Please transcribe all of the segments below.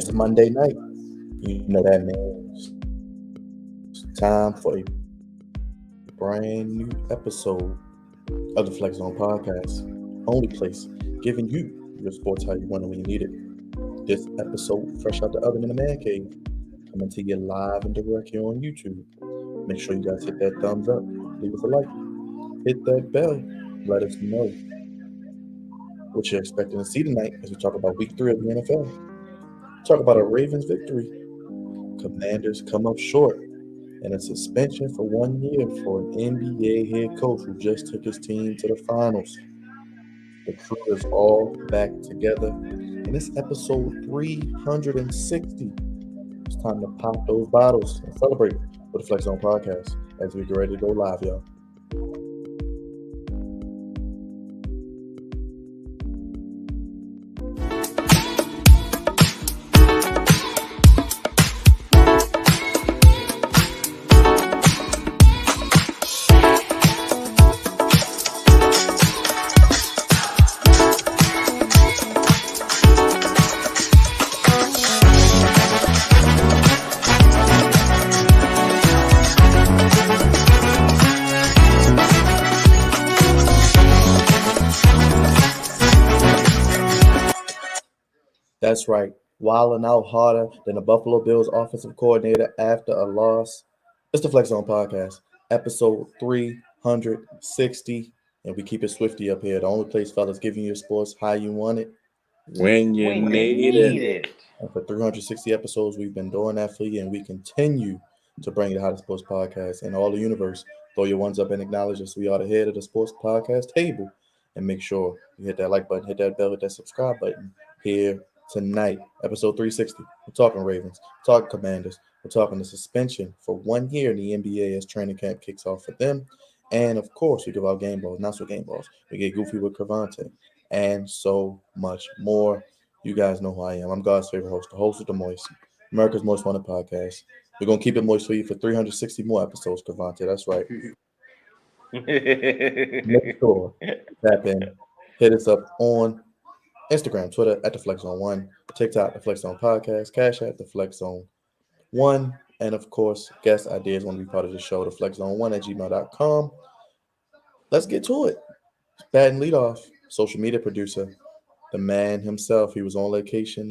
It's Monday night. You know that means it's time for a brand new episode of the Flex Zone Podcast. Only place giving you your sports how you want it when you need it. This episode, fresh out the oven in the man cave, coming to you live and direct here on YouTube. Make sure you guys hit that thumbs up, leave us a like, hit that bell, let us know what you're expecting to see tonight as we talk about week 3 of the NFL. Talk about a Ravens victory. Commanders come up short and a suspension for 1 year for an NBA head coach who just took his team to the finals. The crew is all back together, and it's episode 360. It's time to pop those bottles and celebrate with the Flex Zone Podcast as we get ready to go live, y'all. That's right. Wilding out harder than the Buffalo Bills offensive coordinator after a loss. It's the Flex Zone Podcast, episode 360. And we keep it swifty up here. The only place, fellas, giving you sports how you want it. When you need it. And for 360 episodes, we've been doing that for you, and we continue to bring you the hottest sports podcast in all the universe. Throw your ones up and acknowledge us. We are the head of the sports podcast table. And make sure you hit that like button, hit that bell, hit that subscribe button here tonight, episode 360. We're talking Ravens, we're talking Commanders, we're talking the suspension for 1 year in the NBA as training camp kicks off for them. And of course, we give out game balls, not so game balls. We get goofy with Crevonte and so much more. You guys know who I am. I'm God's favorite host, the host of the Moist, America's Most Wanted Podcast. We're going to keep it moist for you for 360 more episodes, Crevonte. That's right. Make sure, tap in, hit us up on Instagram, Twitter at the Flex Zone 1, TikTok, the Flex Zone Podcast, Cash App, the Flex Zone 1, and of course, guest ideas want to be part of the show, the Flex Zone 1 at gmail.com. Let's get to it. Batting leadoff, social media producer, the man himself. He was on location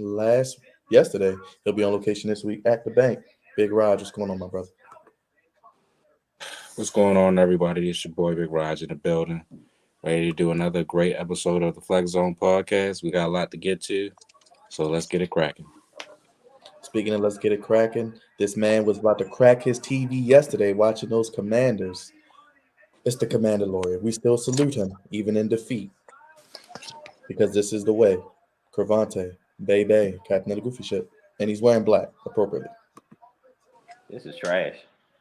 yesterday. He'll be on location this week at the bank. Big Raj, what's going on, my brother? What's going on, everybody? It's your boy Big Raj in the building. Ready to do another great episode of the Flex Zone Podcast. We got a lot to get to, so let's get it cracking. Speaking of let's get it cracking, this man was about to crack his TV yesterday watching those Commanders. It's the Commander Lawyer. We still salute him, even in defeat, because this is the way. Crevonte, Bay, Captain of the Goofy Ship, and he's wearing black appropriately. This is trash.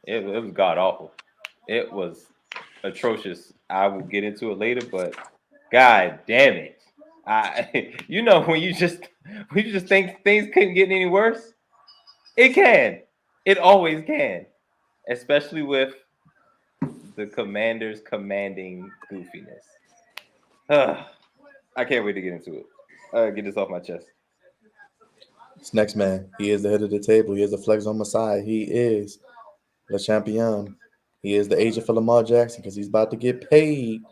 It was god awful. It was atrocious. I will get into it later, but god damn it. When you just think things couldn't get any worse, it can. It always can. Especially with the Commanders commanding goofiness. I can't wait to get into it. Get this off my chest. This next man, he is the head of the table. He is the Flex Zone Messiah. He is Le Champion. He is the agent for Lamar Jackson because he's about to get paid.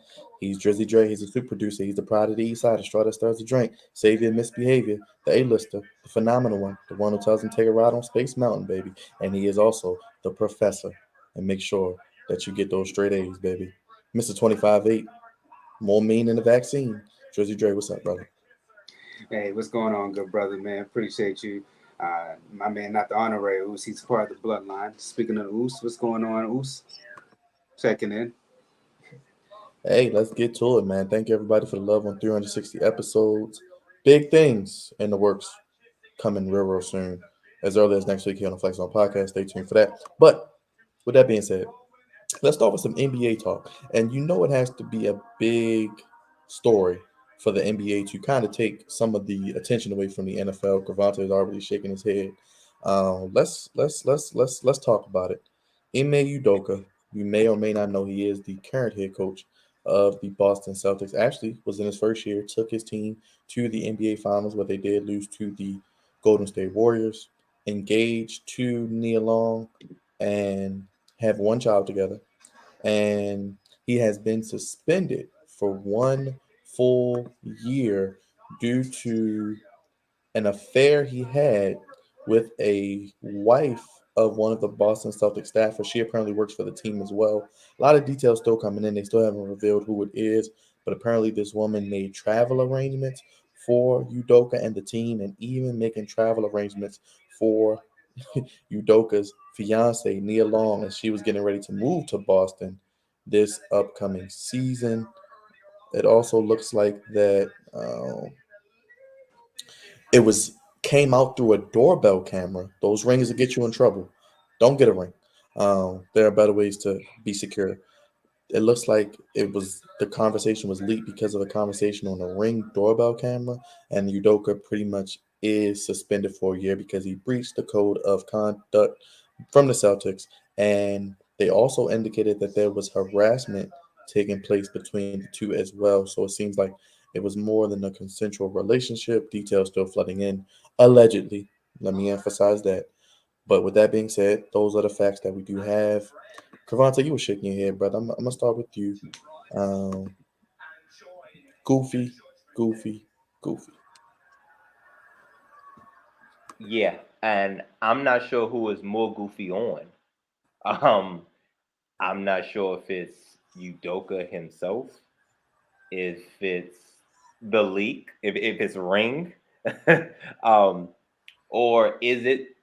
He's Drizzy Dre. He's a super producer. He's the pride of the East Side, the straw that stirs the drink, savior of misbehavior, the A-lister, the phenomenal one, the one who tells him to take a ride on Space Mountain, baby. And he is also the professor. And make sure that you get those straight A's, baby. Mr. 25-8, more mean than the vaccine. Drizzy Dre, what's up, brother? Hey, what's going on, good brother, man? Appreciate you. My man, not the honorary Oos, he's part of the bloodline. Speaking of Oos, what's going on, Oos? Checking in. Hey, let's get to it, man. Thank you, everybody, for the love on 360 episodes. Big things in the works coming real soon. As early as next week here on the Flex Zone Podcast. Stay tuned for that. But with that being said, let's start with some NBA talk. And you know it has to be a big story for the NBA to kind of take some of the attention away from the NFL. Crevonte is already shaking his head. Let's talk about it. Ime Udoka, you may or may not know, he is the current head coach of the Boston Celtics. Actually, was in his first year, took his team to the NBA Finals, but they did lose to the Golden State Warriors, engaged to Nia Long, and have one child together. And he has been suspended for 1 full year due to an affair he had with a wife of one of the Boston Celtics staffers. She apparently works for the team as well. A lot of details still coming in. They still haven't revealed who it is, but apparently this woman made travel arrangements for Udoka and the team, and even making travel arrangements for Udoka's fiance, Nia Long, as she was getting ready to move to Boston this upcoming season. It also looks like that it was came out through a doorbell camera. Those rings will get you in trouble. Don't get a ring. There are better ways to be secure. It looks like the conversation was leaked because of a conversation on a Ring doorbell camera, and Udoka pretty much is suspended for a year because he breached the code of conduct from the Celtics, and they also indicated that there was harassment taking place between the two as well. So it seems like it was more than a consensual relationship. Details still flooding in, allegedly. Let me emphasize that. But with that being said, those are the facts that we do have. Crevonte, you were shaking your head, brother. I'm gonna start with you. Um, goofy, goofy, goofy. Yeah, and I'm not sure who is more goofy on. Um, I'm not sure if it's Udoka himself, if it's the leak, if it's Ring, um, or is it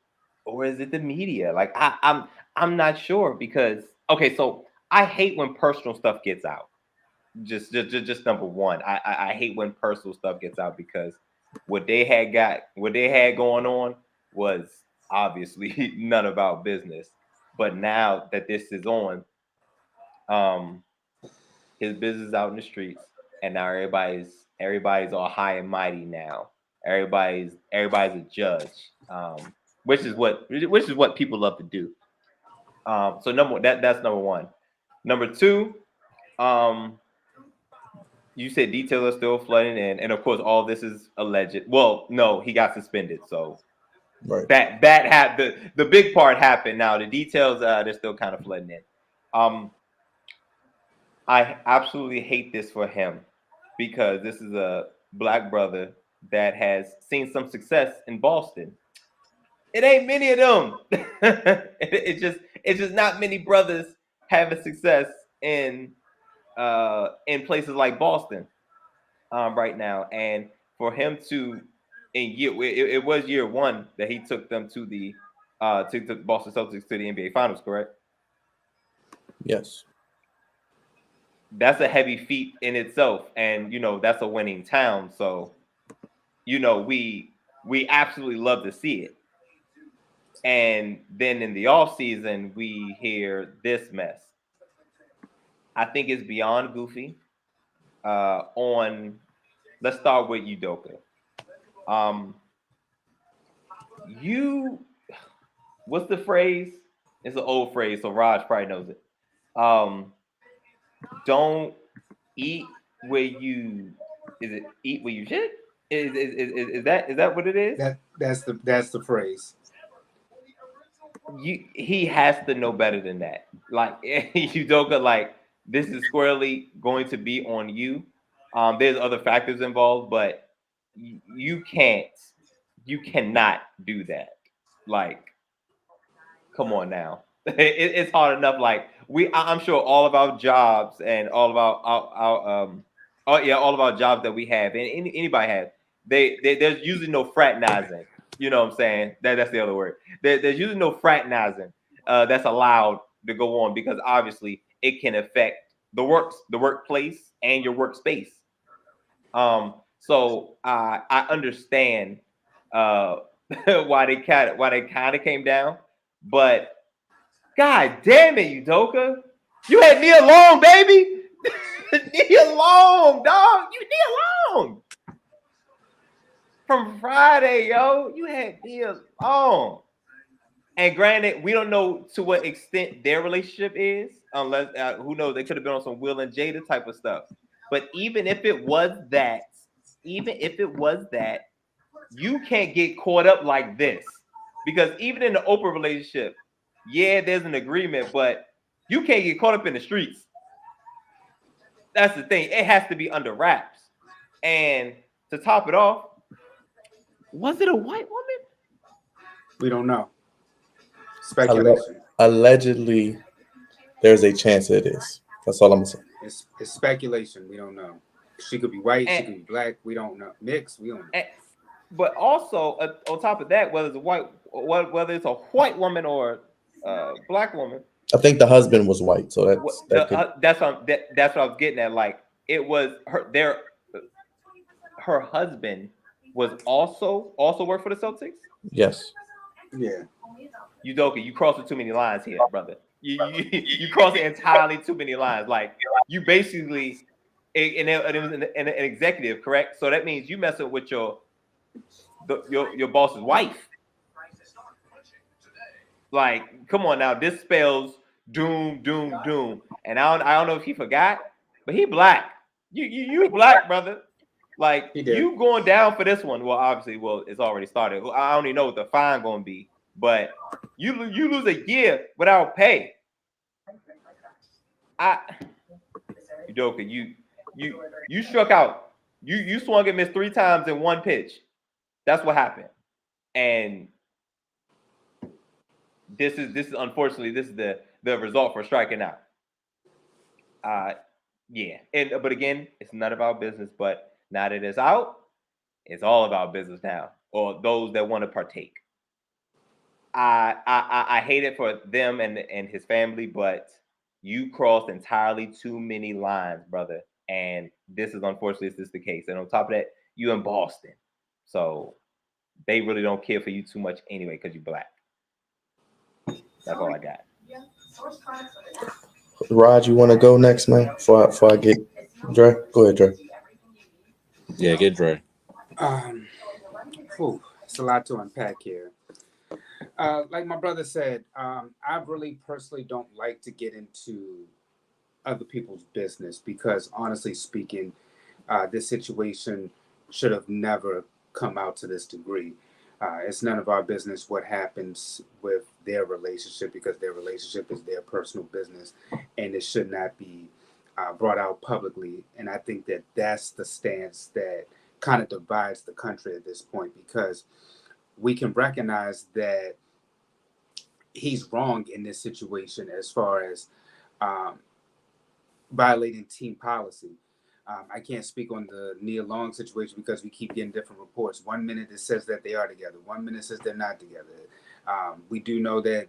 the media? Like I'm not sure because okay, so I hate when personal stuff gets out. Just number one, I hate when personal stuff gets out because what they had going on was obviously none of our business. But now that this is on, um, his business is out in the streets, and now everybody's all high and mighty now. Everybody's a judge, which is what people love to do. So that's number one. Number two, um, you said details are still flooding in, and of course, all this is alleged. Well, no, he got suspended, so Right. that had the big part happened. Now the details they're still kind of flooding in. I absolutely hate this for him because this is a black brother that has seen some success in Boston. It ain't many of them. It's just not many brothers having success in places like Boston right now. And for him to it was year one that he took them to the took the Boston Celtics to the NBA Finals, correct? Yes. That's a heavy feat in itself, and that's a winning town. So we absolutely love to see it. And then in the off season, we hear this mess. I think it's beyond goofy. On Let's start with Udoka. Um, you what's the phrase? It's an old phrase, so Raj probably knows it. Um, don't eat where you is it eat where you shit? Is that what it is? That's the phrase. He has to know better than that. Like Udoka, like this is squarely going to be on you. There's other factors involved, but you cannot do that. Like, come on now. It's hard enough. Like I'm sure all of our jobs and all of all of our jobs that we have and anybody has, there's usually no fraternizing. You know what I'm saying? That's the other word. There's usually no fraternizing that's allowed to go on because obviously it can affect the workplace and your workspace. So I understand uh, why they kind of came down, but God damn it, Udoka, you had Nia Long, baby. Nia Long, dog. You Nia Long from Friday, yo. You had Nia Long. And granted, we don't know to what extent their relationship is, unless who knows, they could have been on some Will and Jada type of stuff. But even if it was that, you can't get caught up like this because even in the open relationship, yeah, there's an agreement, but you can't get caught up in the streets. That's the thing. It has to be under wraps. And to top it off, was it a white woman? We don't know. Speculation. Allegedly, there's a chance it is. That's all I'm saying. It's speculation. We don't know. She could be white. She And, could be black. We don't know. Mixed. We don't know. and but also on top of that, whether it's a white woman or a black woman, I think the husband was white, so that's what I was getting at. Like it was her husband was also worked for the Celtics. yes. Yeah. Udoka, you crossing too many lines here, brother. You crossing entirely too many lines. Like you basically, and it was an executive, correct? So that means you messing with your boss's wife. Like, come on now, this spells doom, doom, doom. And I don't know if he forgot, but he black. You black, brother. Like you going down for this one. Well, obviously, it's already started. I don't even know what the fine gonna be, but you lose a year without pay. Udoka, you struck out. You swung and missed 3 times in one pitch. That's what happened. And this is unfortunately the result for striking out. Yeah. But again, it's none of our business. But now that it's out, it's all about business now, or those that want to partake. I hate it for them and his family, but you crossed entirely too many lines, brother. And this is unfortunately this is the case. And on top of that, you in Boston, so they really don't care for you too much anyway because you're black. That's all I got. Rod, you want to go next, man? Before I get Dre? Go ahead, Dre. Yeah, get Dre. It's a lot to unpack here. Like my brother said, I really personally don't like to get into other people's business because, honestly speaking, this situation should have never come out to this degree. It's none of our business what happens with their relationship because their relationship is their personal business, and it should not be brought out publicly. And I think that that's the stance that kind of divides the country at this point, because we can recognize that he's wrong in this situation as far as violating team policy. I can't speak on the Nia Long situation because we keep getting different reports. 1 minute it says that they are together. 1 minute says they're not together. We do know that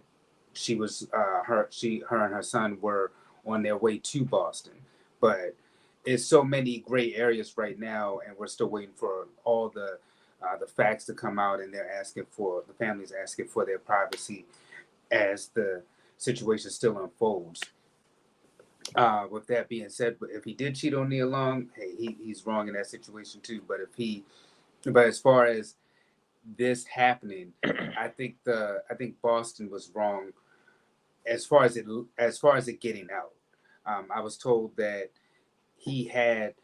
she was her and her son were on their way to Boston, but it's so many gray areas right now, and we're still waiting for all the facts to come out, and the family's asking for their privacy as the situation still unfolds. With that being said, but if he did cheat on Nia Long, hey, he's wrong in that situation too. But as far as this happening, I think Boston was wrong as far as it getting out. I was told that he had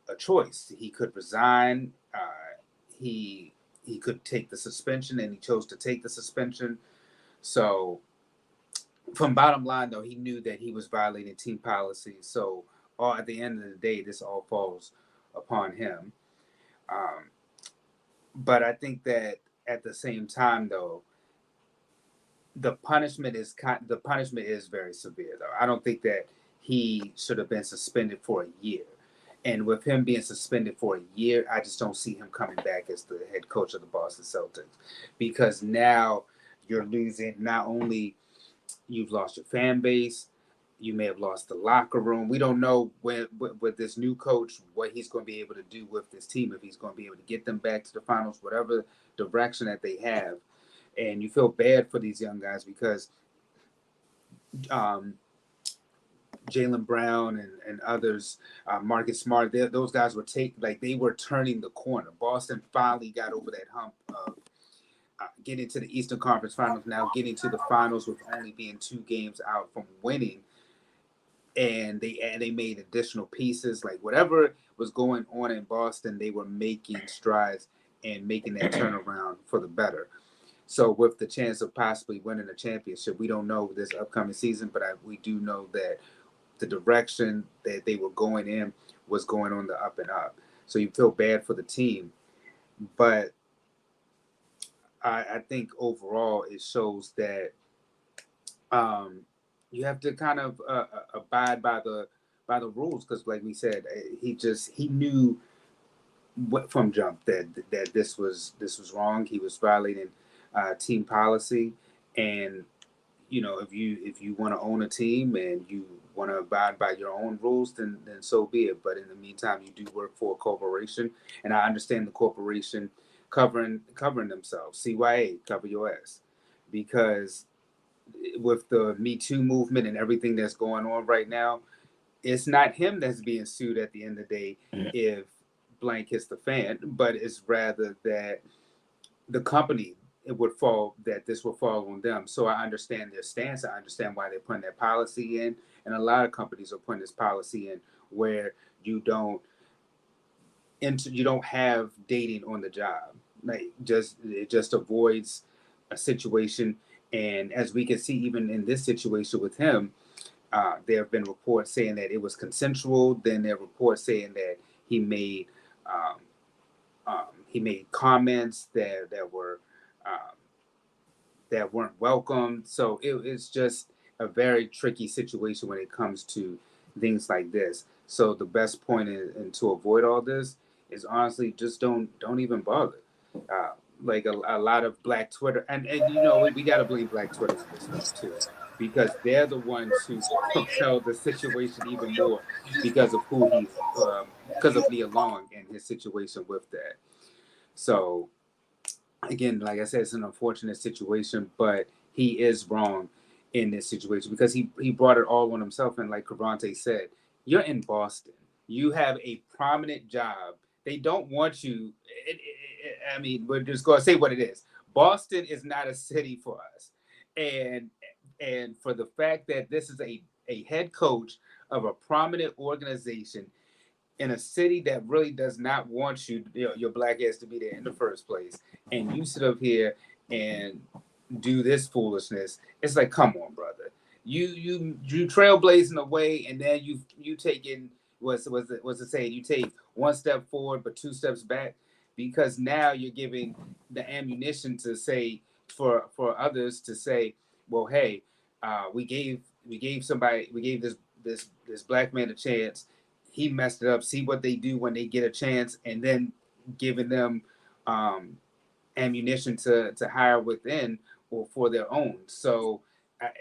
a choice. He could resign. He could take the suspension, and he chose to take the suspension. So, from bottom line, though, he knew that he was violating team policy. So, at the end of the day, this all falls upon him. But I think that at the same time, though, the punishment is very severe. Though I don't think that he should have been suspended for a year. And with him being suspended for a year, I just don't see him coming back as the head coach of the Boston Celtics, because now you're losing not only. You've lost your fan base. You may have lost the locker room. We don't know with this new coach what he's going to be able to do with this team, if he's going to be able to get them back to the finals, whatever direction that they have. And you feel bad for these young guys because Jaylen Brown and others, Marcus Smart, those guys were they were turning the corner. Boston finally got over that hump of getting to the Eastern Conference Finals, now getting to the finals with only being 2 games out from winning. And they made additional pieces. Like whatever was going on in Boston, they were making strides and making that turnaround for the better. So with the chance of possibly winning a championship, we don't know this upcoming season, but we do know that the direction that they were going in was going on the up and up. So you feel bad for the team, but I think overall it shows that you have to kind of abide by the rules because, like we said, he knew what from jump that this was wrong. He was violating team policy, and if you want to own a team and you want to abide by your own rules, then so be it. But in the meantime, you do work for a corporation, and I understand the corporation covering themselves. CYA, cover your ass, because with the Me Too movement and everything that's going on right now, it's not him that's being sued at the end of the day if blank hits the fan, but it's rather that the company this will fall on them. So I understand their stance. I understand why they're putting that policy in, and a lot of companies are putting this policy in where you don't have dating on the job. Like it just avoids a situation. And as we can see, even in this situation with him, there have been reports saying that it was consensual. Then there are reports saying that he made comments um, that weren't welcome. So it's just a very tricky situation when it comes to things like this. So the best point and to avoid all this is honestly just don't even bother. Uh, like a lot of Black Twitter, and we got to blame Black Twitter on this stuff too, because they're the ones who propelled the situation even more because of because of Nia Long and his situation with that. So again, like I said, it's an unfortunate situation, but he is wrong in this situation because he brought it all on himself. And like Crevonte said, you're in Boston. You have a prominent job. They don't want you. I mean, we're just going to say what it is. Boston is not a city for us. And for the fact that this is a head coach of a prominent organization in a city that really does not want your black ass to be there in the first place, and you sit up here and do this foolishness, it's like, come on, brother. You trailblazing away, and then you taking what's it saying? You take one step forward but two steps back, because now you're giving the ammunition to say for others to say, well, hey, we gave this black man a chance. He messed it up. See what they do when they get a chance, and then giving them ammunition to hire within or for their own. So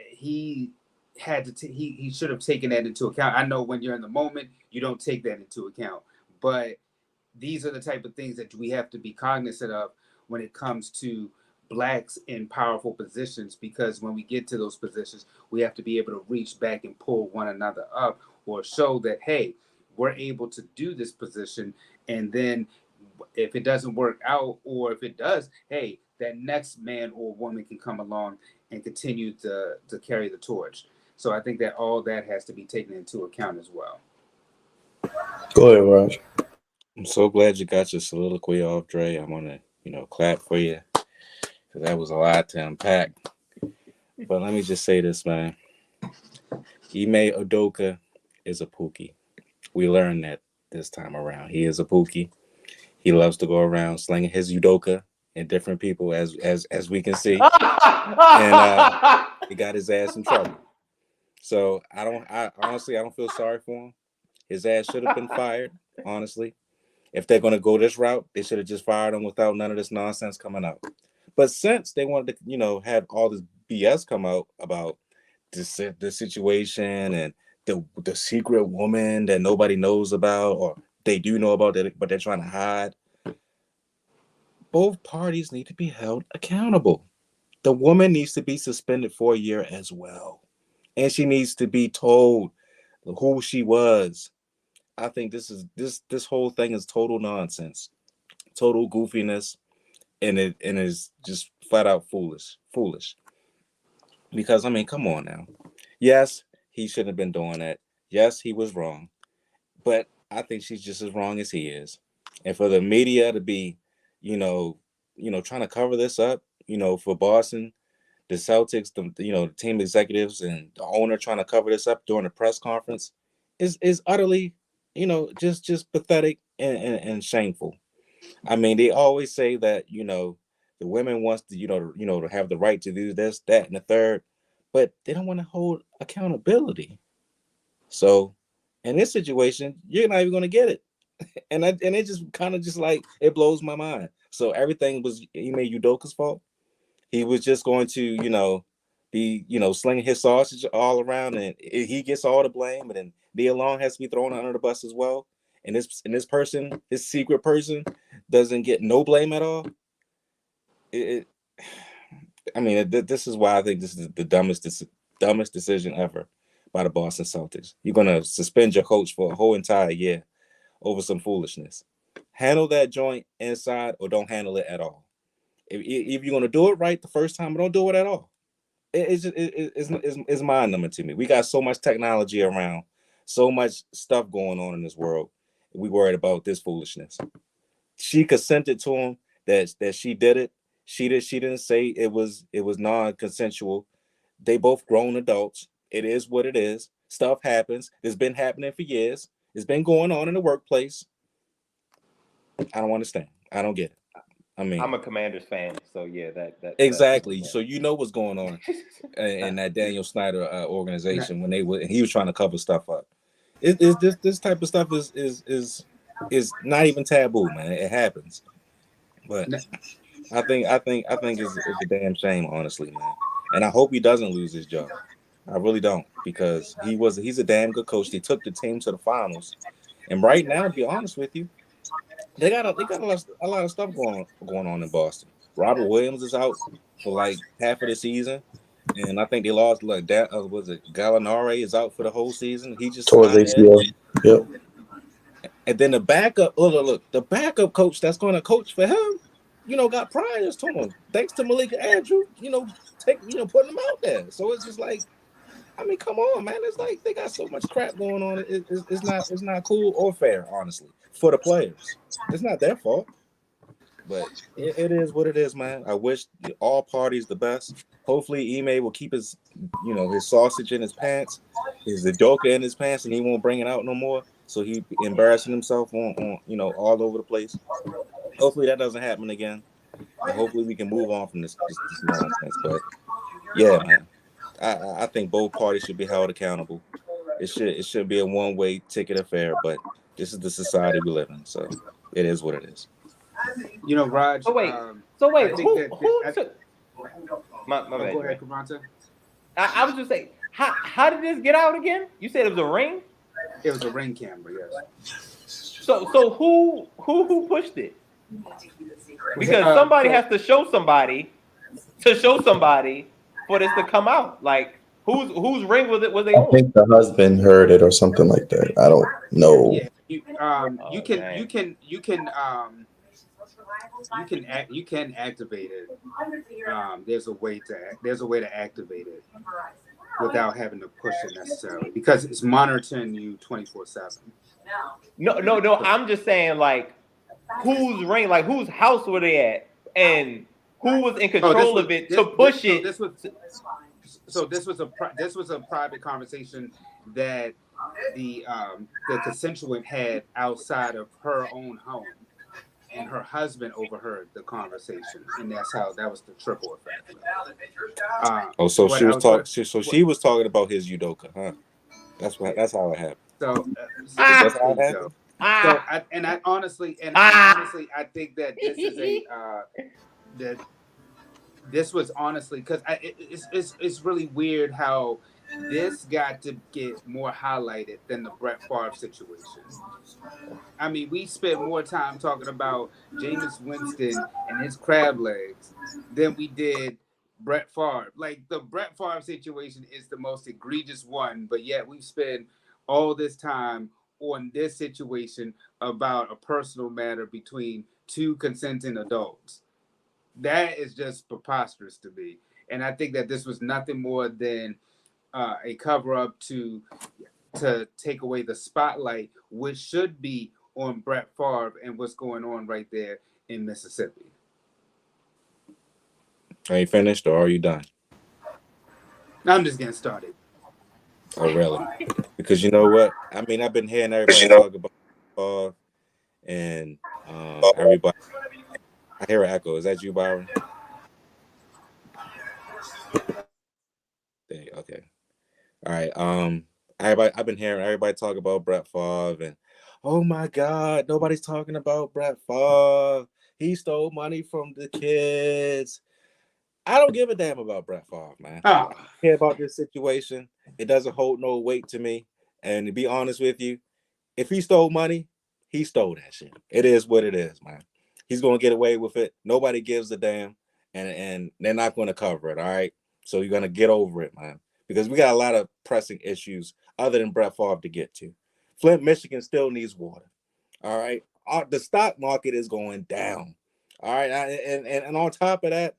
he he should have taken that into account. I know when you're in the moment, you don't take that into account, but these are the type of things that we have to be cognizant of when it comes to blacks in powerful positions, because when we get to those positions, we have to be able to reach back and pull one another up, or show that, hey, we're able to do this position. And then if it doesn't work out, or if it does, hey, that next man or woman can come along and continue to carry the torch. So I think that all that has to be taken into account as well. Go ahead, Raj. I'm so glad you got your soliloquy off, Dre. I want to, clap for you because that was a lot to unpack. But let me just say this, man. Ime Udoka is a Pookie. We learned that this time around. He is a Pookie. He loves to go around slinging his Udoka in different people, as we can see, and he got his ass in trouble. So I honestly don't feel sorry for him. His ass should have been fired. Honestly, if they're gonna go this route, they should have just fired him without none of this nonsense coming out. But since they wanted to, have all this BS come out about the situation and the secret woman that nobody knows about, or they do know about it, but they're trying to hide. Both parties need to be held accountable. The woman needs to be suspended for a year as well, and she needs to be told who she was. I think this whole thing is total nonsense, total goofiness, and it is just flat out foolish. Because I mean, come on now. Yes, he shouldn't have been doing that. Yes, he was wrong, but I think she's just as wrong as he is. And for the media to be you know, trying to cover this up, for Boston, the Celtics, the team executives and the owner trying to cover this up during the press conference is utterly, just pathetic and shameful. I mean, they always say that, the women wants to, to have the right to do this, that, and the third, but they don't want to hold accountability. So in this situation, you're not even going to get it. And it just kind of just like it blows my mind. So everything was Ime Udoka's fault. He was just going to, be, slinging his sausage all around, and he gets all the blame, and then Nia Long has to be thrown under the bus as well. And this person, this secret person, doesn't get no blame at all. It I mean, this is why I think this is the dumbest decision ever by the Boston Celtics. You're gonna suspend your coach for a whole entire year over some foolishness. Handle that joint inside, or don't handle it at all. If you're gonna do it right the first time, don't do it at all. It's mind numbing to me. We got so much technology around, so much stuff going on in this world. We worried about this foolishness. She consented to him that she did it. She didn't say it was non-consensual. They both grown adults. It is what it is. Stuff happens. It's been happening for years. It's been going on in the workplace. I don't understand. I don't get it. I mean, I'm a Commanders fan, so yeah, that exactly. So you know what's going on in that Daniel Snyder organization when he was trying to cover stuff up. This type of stuff is not even taboo, man. It happens, but I think it's a damn shame, honestly, man. And I hope he doesn't lose his job. I really don't, because he's a damn good coach. They took the team to the finals, and right now, to be honest with you, they got a lot of stuff going on in Boston. Robert Williams is out for like half of the season, and I think they lost like that. Was it Gallinari is out for the whole season? He just Towards signed there. ACL. Yep. And then the backup, look, the backup coach that's going to coach for him, got priors to him. Thanks to Malika Andrew, putting him out there. So it's just like, I mean, come on, man. It's like they got so much crap going on. It's not cool or fair, honestly, for the players. It's not their fault, but it is what it is, man. I wish all parties the best. Hopefully, Ime will keep his sausage in his pants, his Udoka in his pants, and he won't bring it out no more. So he embarrassing himself on all over the place. Hopefully that doesn't happen again, and hopefully we can move on from this nonsense. But yeah, man, I think both parties should be held accountable. It should be a one-way ticket affair, but this is the society we live in, so it is what it is. Raj. So wait, I think who took my go bad, ahead, Dre. Crevonte. I was just saying, how did this get out again? You said it was a ring. It was a ring camera, yes. So who pushed it? Because somebody has to show somebody for this to come out. Like whose ring was they I on? think the husband heard it or something like that. I don't know. Yeah, you can activate it. There's a way to activate it without having to push it necessarily, because it's monitoring you 24/7. No. I'm just saying, like, whose ring, like whose house were they at, and who was in control of it to push it? This was a private conversation that the consensuant had outside of her own home, and her husband overheard the conversation, and that was the triple effect. So she was talking. So she was talking about his Udoka, huh? That's how it happened. So that's how it happened. I honestly, I think that this is that this was honestly, because it's really weird how this got to get more highlighted than the Brett Favre situation. I mean, we spent more time talking about Jameis Winston and his crab legs than we did Brett Favre. Like, the Brett Favre situation is the most egregious one, but yet we've spent all this time on this situation about a personal matter between two consenting adults. That is just preposterous to me. And I think that this was nothing more than a cover-up to take away the spotlight, which should be on Brett Favre and what's going on right there in Mississippi. Are you finished or are you done? I'm just getting started. Oh, really? Because you know what? I mean, I've been hearing everybody talk about and everybody. I hear an echo. Is that you, Byron? Okay. All right. Everybody. I've been hearing everybody talk about Brett Favre, and oh my God, nobody's talking about Brett Favre. He stole money from the kids. I don't give a damn about Brett Favre, man. I don't care about this situation. It doesn't hold no weight to me. And to be honest with you, if he stole money, he stole that shit. It is what it is, man. He's gonna get away with it. Nobody gives a damn, and they're not gonna cover it. All right. So you're gonna get over it, man. Because we got a lot of pressing issues other than Brett Favre to get to. Flint, Michigan still needs water. All right. The stock market is going down. All right. And on top of that,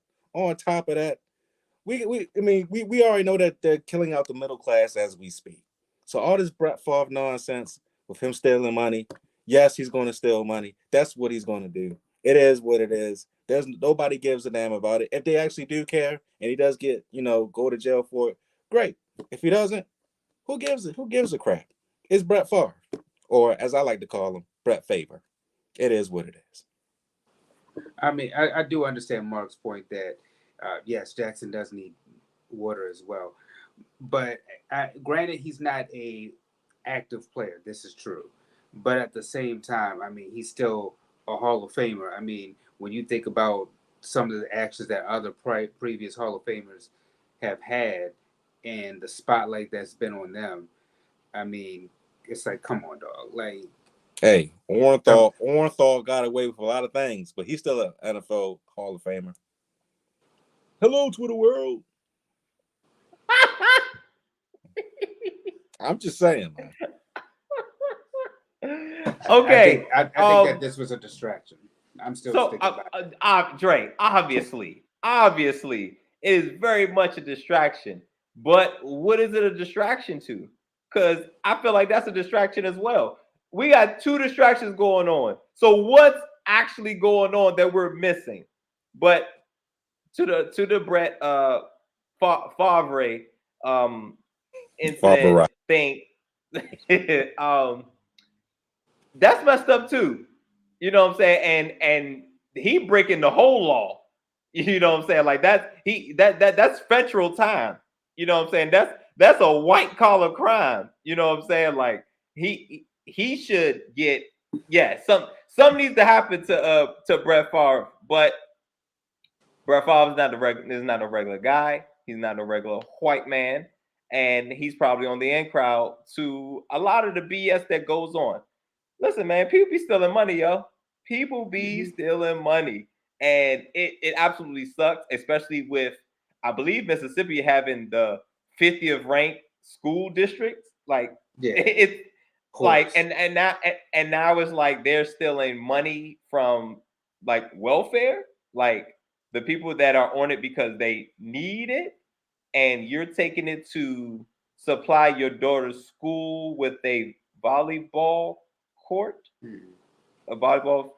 we already know that they're killing out the middle class as we speak. So all this Brett Favre nonsense with him stealing money, yes, he's going to steal money. That's what he's going to do. It is what it is. There's nobody gives a damn about it. If they actually do care and he does get, go to jail for it, great. If he doesn't, who gives a crap? It's Brett Favre, or as I like to call him, Brett Favor. It is what it is. I mean, I do understand Mark's point that yes, Jackson does need water as well, but granted, he's not a active player. This is true, but at the same time, I mean, he's still a Hall of Famer. I mean, when you think about some of the actions that other previous Hall of Famers have had and the spotlight that's been on them, I mean, it's like, come on, dog. Like, hey, Orenthal got away with a lot of things, but he's still an NFL Hall of Famer. Hello to the world. I'm just saying, man. Okay, I think that this was a distraction. I'm still sticking by it. Dre, obviously, it is very much a distraction. But what is it a distraction to? Because I feel like that's a distraction as well. We got two distractions going on. So what's actually going on that we're missing? But to the Brett Favre incident thing, that's messed up too. You know what I'm saying? And he breaking the whole law. You know what I'm saying? Like that's federal time. You know what I'm saying? That's a white collar crime. You know what I'm saying? Like he should get some needs to happen to Brett Favre, but Brett Favre is not a regular guy. He's not a regular white man, and he's probably on the in crowd to a lot of the BS that goes on. Listen, man, people be stealing money, yo. People be stealing money. And it absolutely sucks, especially with, I believe, Mississippi having the 50th ranked school districts. Like, it's like, and now it's like they're stealing money from like welfare, like the people that are on it because they need it, and you're taking it to supply your daughter's school with a volleyball court, a volleyball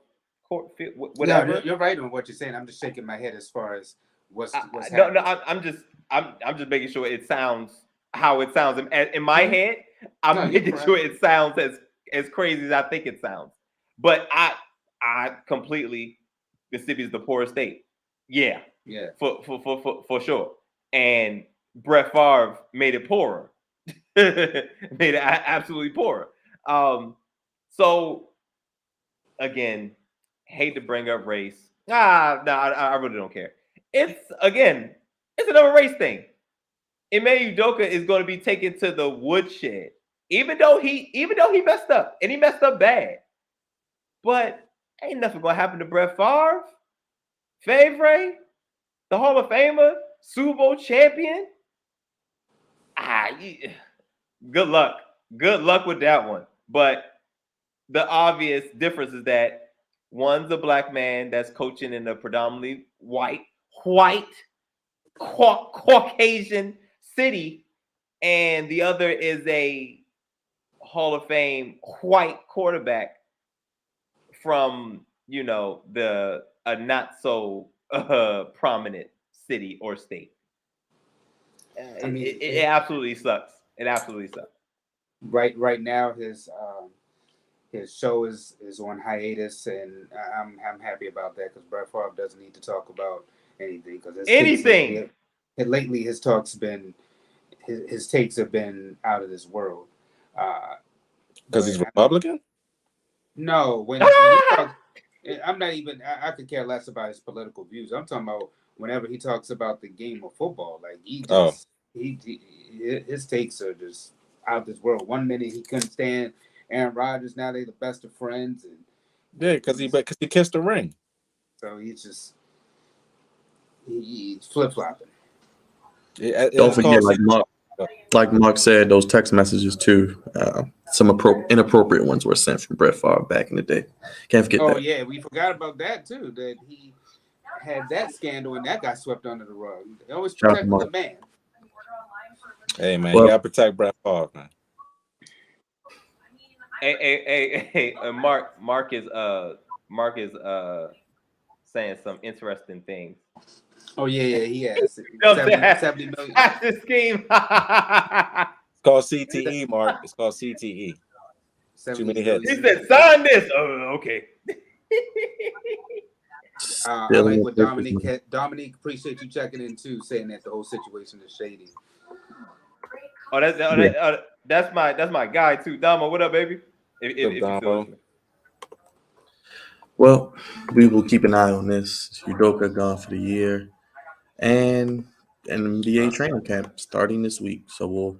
court, whatever. No, you're right on what you're saying. I'm just shaking my head as far as what's happening. No, I'm just making sure it sounds how it sounds in my head. I'm making sure it sounds as crazy as I think it sounds. But I completely, Mississippi is the poorest state. Yeah, for sure. And Brett Favre made it poorer, made it absolutely poorer. So again, hate to bring up race. No, I really don't care. It's another race thing. Ime Udoka is going to be taken to the woodshed, even though he messed up and he messed up bad. But ain't nothing gonna happen to Brett Favre, the Hall of Famer, Super Bowl champion. Good luck with that one. But the obvious difference is that one's a black man that's coaching in a predominantly white Caucasian city, and the other is a Hall of Fame white quarterback from a not so prominent city or state. I mean, It absolutely sucks. It absolutely sucks. right now his show is on hiatus, and I'm happy about that because Brett Favre doesn't need to talk about anything because Anything. Lately his talks been his takes have been out of this world. Because he's Republican? No, when he talks, I'm not even. I could care less about his political views. I'm talking about whenever he talks about the game of football. Like his takes are just out this world. One minute he couldn't stand Aaron Rodgers. Now they the best of friends. And yeah, because he kissed the ring. So he's flip flopping. Don't forget, like Mark said, those text messages too. Some inappropriate ones were sent from Brett Favre back in the day. Can't forget that. Oh yeah, we forgot about that too. That he had that scandal and that got swept under the rug. They always protect the man. Hey man, you gotta protect Brett Favre, man. Hey, Mark is saying some interesting things. Oh yeah, he has 70 million. That's the scheme. It's called CTE, Mark. It's called CTE. Too many hits. He said, "Sign this." Oh, okay. I like what Dominique, appreciate you checking in too, saying that the whole situation is shady. That's my guy too. Damo, what up, baby? If Damo. Well, we will keep an eye on this. Udoka gone for the year, and an NBA training camp starting this week. So we'll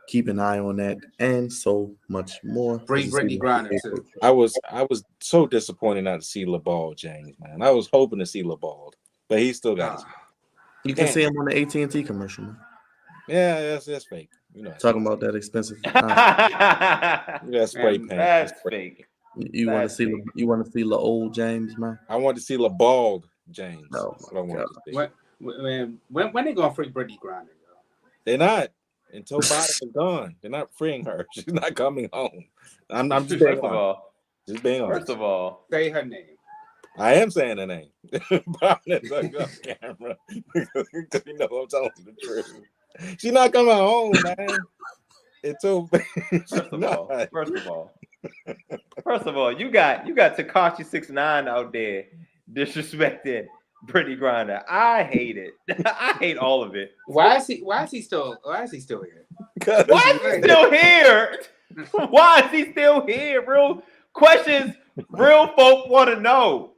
keep an eye on that and so much more. Bring Brittany Griner too. I was so disappointed not to see LeBall James, man. I was hoping to see LeBall, but he still got his. You can see him on the AT&T commercial, man. Yeah, that's fake. Talking about that expensive. That's spray paint. That's fake. You want to see the old James, man? I want to see LeBall James. No, when they gonna free Brittany Griner? They're not. Until Biden is gone, they're not freeing her. She's not coming home. I'm just being honest. Just being honest. First of all, say her name. I am saying her name. Biden is on camera because you know I'm telling you the truth. She's not coming home, man. Until First of all, you got Tekashi 6ix9ine out there disrespecting Brittany Griner. I hate it. I hate all of it. Why is he still here? Why is he still here? Why is he still here? Real questions real folk want to know.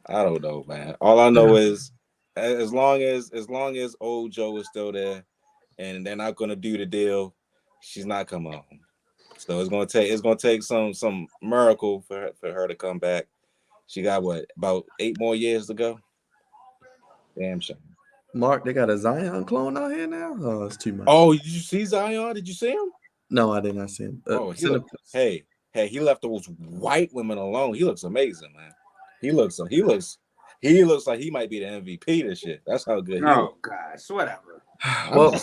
I don't know, man. All I know is as long as old Joe is still there and they're not gonna do the deal, she's not coming home. So it's gonna take some miracle for her to come back. She got about 8 more years to go. Damn shame. Mark, they got a Zion clone out here now. Oh, it's too much. Oh, did you see Zion? Did you see him? No, I did not see him. Hey, he left those white women alone. He looks amazing, man. He looks like he might be the MVP this year. That's how good he looks. Oh gosh, whatever. Well,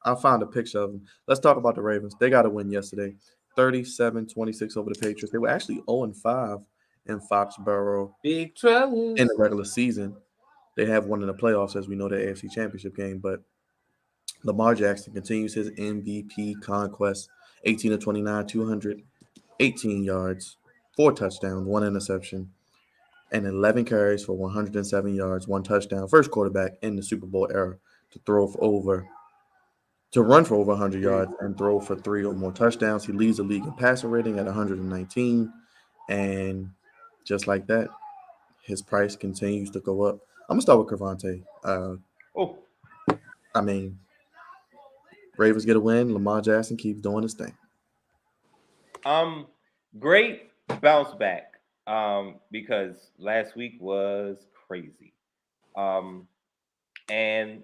I'll find a picture of him. Let's talk about the Ravens. They got a win yesterday. 37-26 over the Patriots. They were actually 0-5 in Foxborough. Big trouble in the regular season. They have one in the playoffs, as we know, the AFC Championship game. But Lamar Jackson continues his MVP conquest. 18-29, 218 yards, 4 touchdowns, 1 interception, and 11 carries for 107 yards, 1 touchdown. First quarterback in the Super Bowl era to run for over 100 yards and throw for 3 or more touchdowns. He leads the league in passer rating at 119. And just like that, his price continues to go up. I'm going to start with Crevonte. I mean, Ravens get a win. Lamar Jackson keeps doing his thing. Great bounce back because last week was crazy. And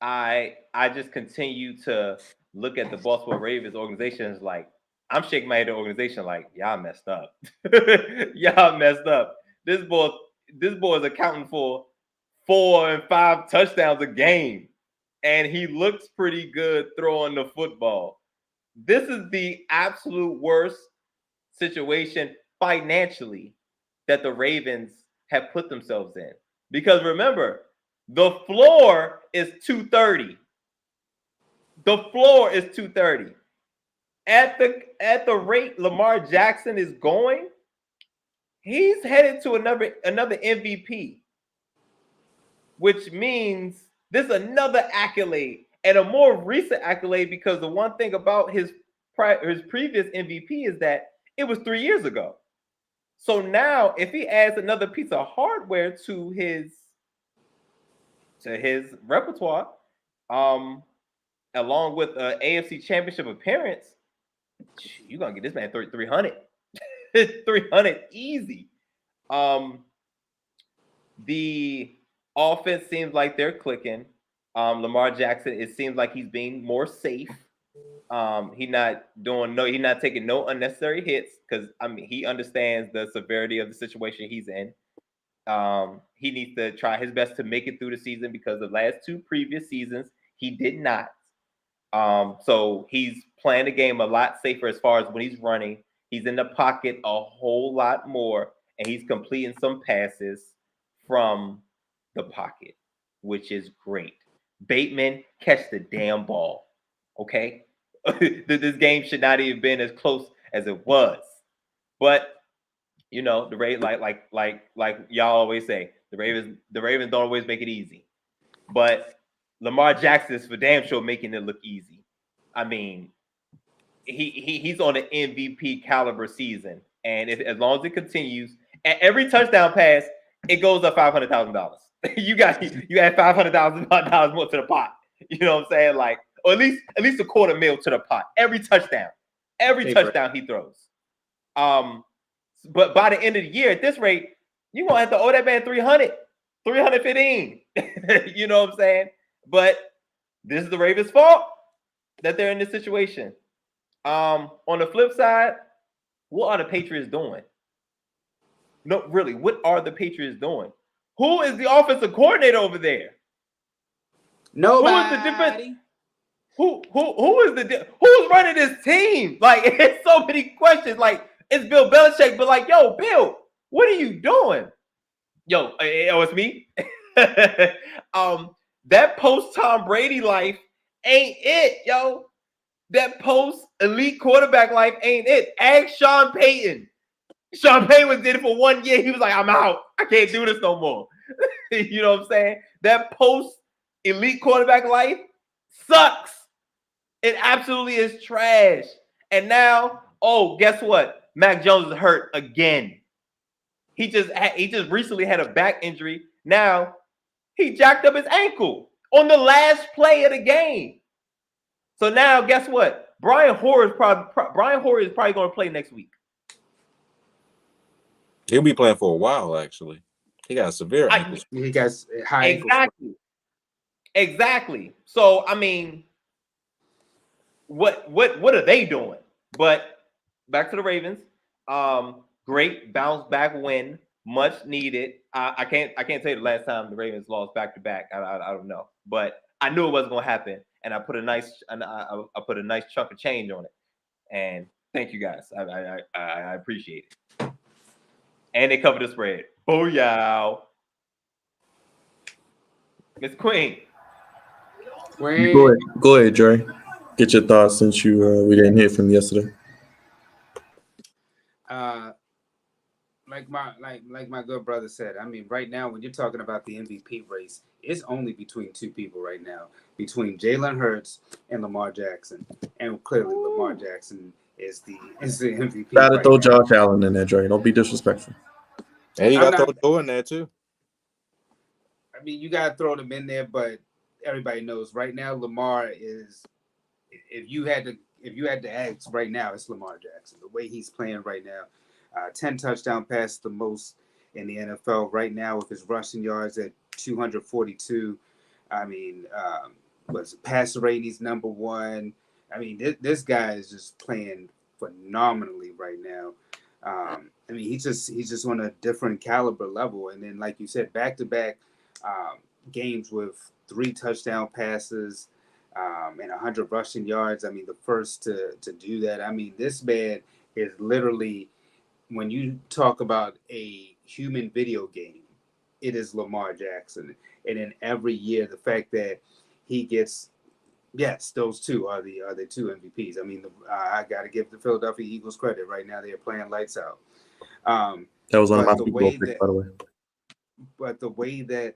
I just continue to look at the Baltimore Ravens organization as like, I'm shaking my head at the organization like, y'all messed up. Y'all messed up. This boy is accounting for 4 and 5 touchdowns a game. And he looks pretty good throwing the football. This is the absolute worst situation financially that the Ravens have put themselves in. Because remember, the floor is 230. The floor is 230. At the rate Lamar Jackson is going, he's headed to another MVP, which means this is another accolade and a more recent accolade, because the one thing about his previous MVP is that it was 3 years ago. So now, if he adds another piece of hardware to his repertoire, along with an AFC Championship appearance, you're gonna get this man 300. 300 easy. The offense seems like they're clicking. Lamar Jackson, it seems like he's being more safe. He's not taking no unnecessary hits, because he understands the severity of the situation he's in. He needs to try his best to make it through the season, because the last 2 previous seasons he did not. So he's playing the game a lot safer as far as when he's running. He's in the pocket a whole lot more, and he's completing some passes from the pocket, which is great. Bateman, catch the damn ball, okay? This game should not even been as close as it was, but the Ravens, like y'all always say, the Ravens don't always make it easy, but Lamar Jackson is for damn sure making it look easy. I mean, he's on an MVP caliber season, and as long as it continues, at every touchdown pass, it goes up $500,000. you add $500,000 more to the pot. You know what I'm saying? Like, or at least $250,000 to the pot every touchdown. Touchdown he throws. But by the end of the year, at this rate, you're gonna have to owe that man 315. You know what I'm saying? But this is the Ravens' fault that they're in this situation. On the flip side, what are the Patriots doing? No, really, what are the Patriots doing? Who is the offensive coordinator over there? Nobody. Who is the different? Who's running this team? Like, it's so many questions. Like, it's Bill Belichick, but like, yo, Bill, what are you doing? Yo, it's me. That post Tom Brady life ain't it, yo. That post elite quarterback life ain't it. Ask Sean Payton. Sean Payton did it for 1 year. He was like, I'm out. I can't do this no more. You know what I'm saying? That post elite quarterback life sucks. It absolutely is trash. And now, guess what? Mac Jones is hurt again. He just recently had a back injury. Now he jacked up his ankle on the last play of the game. So now, guess what? Brian Hoyer is probably going to play next week. He'll be playing for a while. Actually, he got severe ankle. He got high Exactly. So I mean, what are they doing? But back to the Ravens. Great bounce back win, much needed. I can't tell you the last time the Ravens lost back to back. I don't know, but I knew it wasn't going to happen, and I put a nice chunk of change on it. And thank you guys. I appreciate it. And they covered the spread. Booyah. Miss Queen. Go ahead, Dre. Get your thoughts since we didn't hear from yesterday. Like my good brother said, I mean, right now when you're talking about the MVP race, it's only between 2 people right now, between Jalen Hurts and Lamar Jackson, and clearly Lamar Jackson is the MVP. Gotta throw Josh Allen in there, Dre. Don't be disrespectful. And you got to throw Joe in there too. I mean, you got to throw them in there, but everybody knows right now Lamar is. If you had to ask right now, it's Lamar Jackson. The way he's playing right now, 10 touchdown passes, the most in the NFL right now with his rushing yards at 242. I mean, passer rating, he's number 1. I mean, this guy is just playing phenomenally right now. I mean, he's just on a different caliber level. And then, like you said, back-to-back games with 3 touchdown passes and 100 rushing yards. I mean, the first to do that. I mean, this man is literally, when you talk about a human video game, it is Lamar Jackson. And in every year, the fact that he gets, yes, those two are the two MVPs. I mean, I got to give the Philadelphia Eagles credit. Right now, they're playing lights out. That was one of my But the Super Bowl way picks, that, by the way. but the way that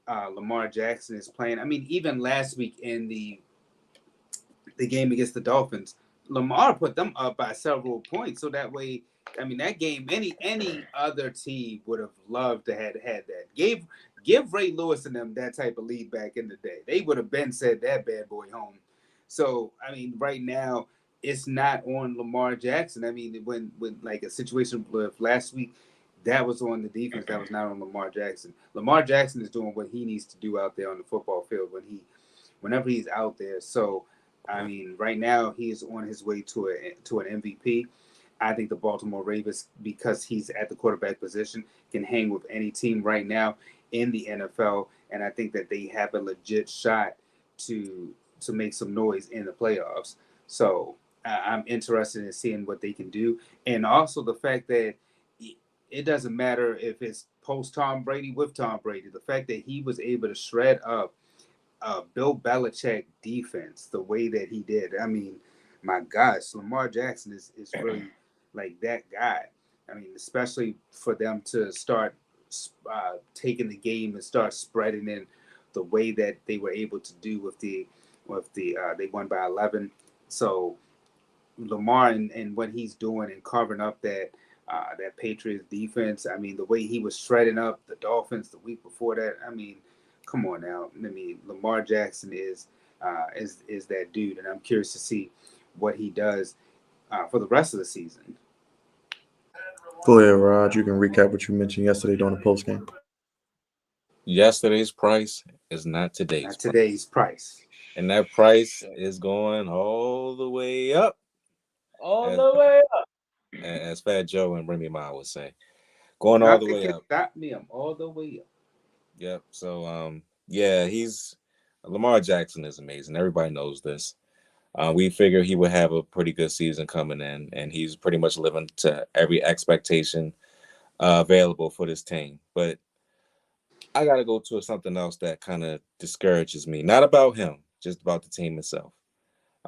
Lamar Jackson is playing, I mean, even last week in the game against the Dolphins, Lamar put them up by several points. So that way, I mean, that game, any other team would have loved to had that. Give Ray Lewis and them that type of lead back in the day. They would have been said that bad boy home. So I mean, right now it's not on Lamar Jackson. I mean, when like a situation with last week, that was on the defense. That was not on Lamar Jackson. Lamar Jackson is doing what he needs to do out there on the football field whenever he's out there. So I mean, right now he is on his way to an MVP. I think the Baltimore Ravens, because he's at the quarterback position, can hang with any team right now in the NFL, and I think that they have a legit shot to make some noise in the playoffs. So I'm interested in seeing what they can do, and also the fact that it doesn't matter if it's post Tom Brady with Tom Brady. The fact that he was able to shred up Bill Belichick defense the way that he did. I mean, my gosh, Lamar Jackson is really like that guy. I mean, especially for them to start taking the game and start spreading in the way that they were able to do with the they won by 11. So Lamar and what he's doing and carving up that Patriots defense. I mean, the way he was shredding up the Dolphins the week before that. I mean, come on now. I mean, Lamar Jackson is that dude, and I'm curious to see what he does for the rest of the season. Go ahead, Rod. You can recap what you mentioned yesterday during the post game. Yesterday's price is not today's Not price. today's price. And that price is going all the way up. All the way up. As Fat Joe and Remy Ma would say. Going all the Nothing way can up. stop me. I'm all the way up. Yep. So yeah, Lamar Jackson is amazing. Everybody knows this. We figured he would have a pretty good season coming in, and he's pretty much living to every expectation available for this team. But I got to go to something else that kind of discourages me. Not about him, just about the team itself.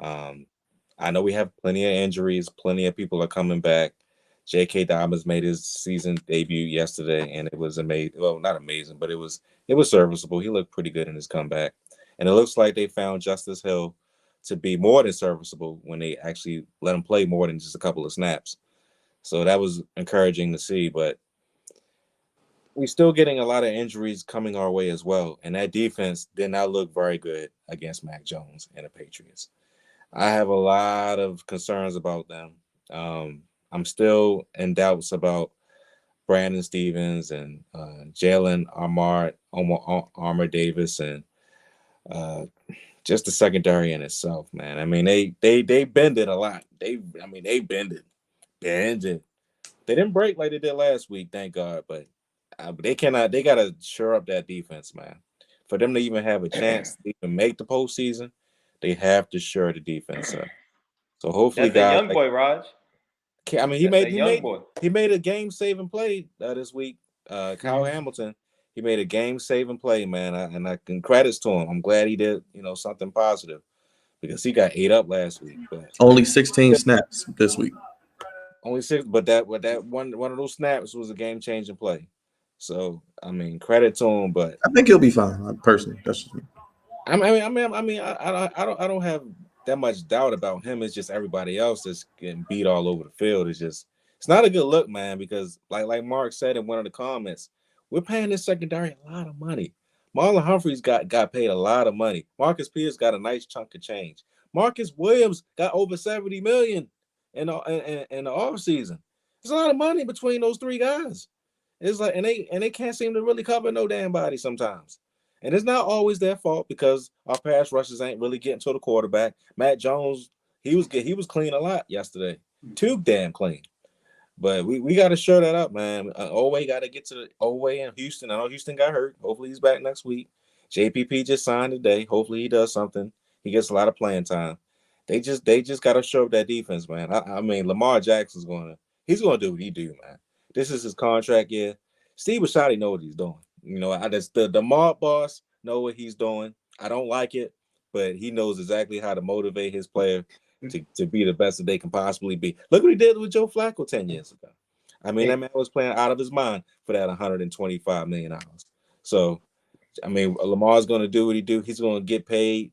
Um, I know we have plenty of injuries. Plenty of people are coming back. J.K. Dobbins made his season debut yesterday, and it was amazing. Well, not amazing, but it was serviceable. He looked pretty good in his comeback, and it looks like they found Justice Hill to be more than serviceable when they actually let him play more than just a couple of snaps. So that was encouraging to see, but we're still getting a lot of injuries coming our way as well, and that defense did not look very good against Mac Jones and the Patriots. I have a lot of concerns about them. I'm still in doubts about Brandon Stevens and Jalen Armour Davis, and just the secondary in itself, man. I mean, they bended a lot. They bended. They didn't break like they did last week, thank God. But they cannot. They gotta shore up that defense, man. For them to even have a chance to even make the postseason, they have to shore the defense up. So hopefully, That's the guys young boy, Raj. I mean, That's that young boy. he made a game saving play this week. Kyle Hamilton, he made a game saving play, man, and I can credits to him. I'm glad he did, something positive because he got ate up last week. But Only 16 snaps this week. only 6, but that one of those snaps was a game changing play. So I mean, credit to him. But I think he'll be fine. Personally, that's just me. I don't have that much doubt about him. It's just everybody else that's getting beat all over the field. It's not a good look, man, because like Mark said in one of the comments, we're paying this secondary a lot of money. Marlon Humphreys got paid a lot of money. Marcus Peters got a nice chunk of change. Marcus Williams got over $70 million in the offseason. There's a lot of money between those three guys. It's like and they can't seem to really cover no damn body sometimes. And it's not always their fault because our pass rushers ain't really getting to the quarterback. Matt Jones, he was clean a lot yesterday. Too damn clean. But we got to show that up, man. Oweh got to get to Oweh in Houston. I know Houston got hurt. Hopefully he's back next week. JPP just signed today. Hopefully he does something. He gets a lot of playing time. They just got to show up that defense, man. I mean, Lamar Jackson's he's gonna do what he do, man. This is his contract year. Steve Bisciotti know what he's doing. You know, I just the mob boss know what he's doing. I don't like it, but he knows exactly how to motivate his player to be the best that they can possibly be. Look what he did with Joe Flacco 10 years ago. I mean, that man was playing out of his mind for that $125 million. So, I mean, Lamar's going to do what he do. He's going to get paid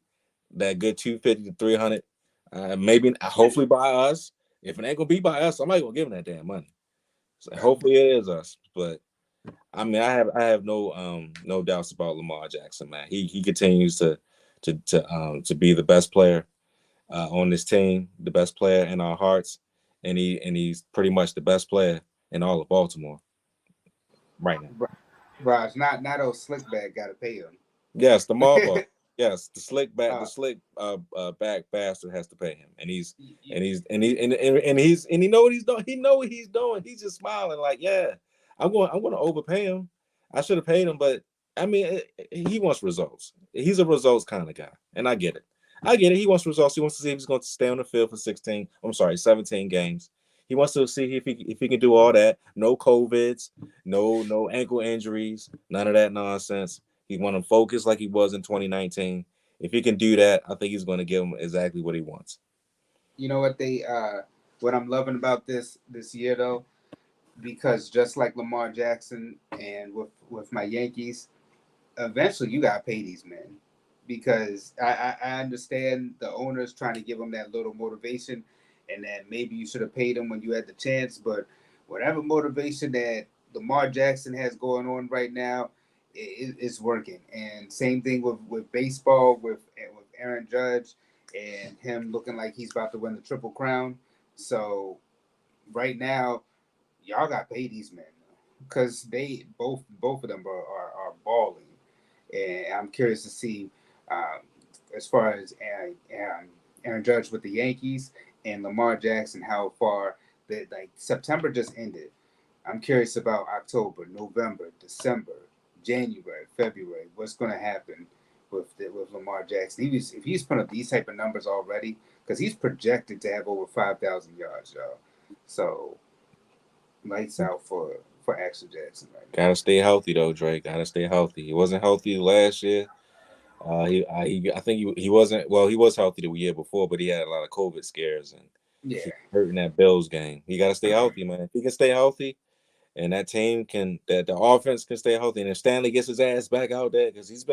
that good 250 to 300. Maybe, hopefully by us. If it ain't going to be by us, somebody going to give him that damn money. So hopefully it is us. But I mean, I have no doubts about Lamar Jackson, man. He continues to be the best player on this team, the best player in our hearts, and he's pretty much the best player in all of Baltimore right now. Raj, not old slick bag got to pay him. Yes, the mob boss. Yes, the slick back bastard has to pay him, and he know what he's doing. He know what he's doing. He's just smiling like, yeah, I'm going to overpay him. I should have paid him, but I mean, he wants results. He's a results kind of guy, and I get it. He wants results. He wants to see if he's going to stay on the field for 17 games. He wants to see if he can do all that. No COVIDs, no ankle injuries, none of that nonsense. He want to focus like he was in 2019. If he can do that, I think he's going to give him exactly what he wants. You know what what I'm loving about this year though, because just like Lamar Jackson and with my Yankees, eventually you gotta pay these men, because I understand the owners trying to give them that little motivation, and that maybe you should have paid them when you had the chance, but whatever motivation that Lamar Jackson has going on right now, it's working. And same thing with baseball with Aaron Judge and him looking like he's about to win the Triple Crown. So right now, y'all got to pay these men, because they both of them are balling. And I'm curious to see, as far as Aaron Judge with the Yankees and Lamar Jackson, how far that, like, September just ended. I'm curious about October, November, December, January, February. What's going to happen with Lamar Jackson? If he's putting up these type of numbers already, because he's projected to have over 5,000 yards, y'all. So lights out for Axel Jackson right now. Gotta stay healthy though, Drake. Gotta stay healthy. He wasn't healthy last year. I think he wasn't. Well, he was healthy the year before, but he had a lot of COVID scares and he hurt in that Bills game. He got to stay healthy, man. If he can stay healthy, and that team that the offense can stay healthy, and if Stanley gets his ass back out there, because he's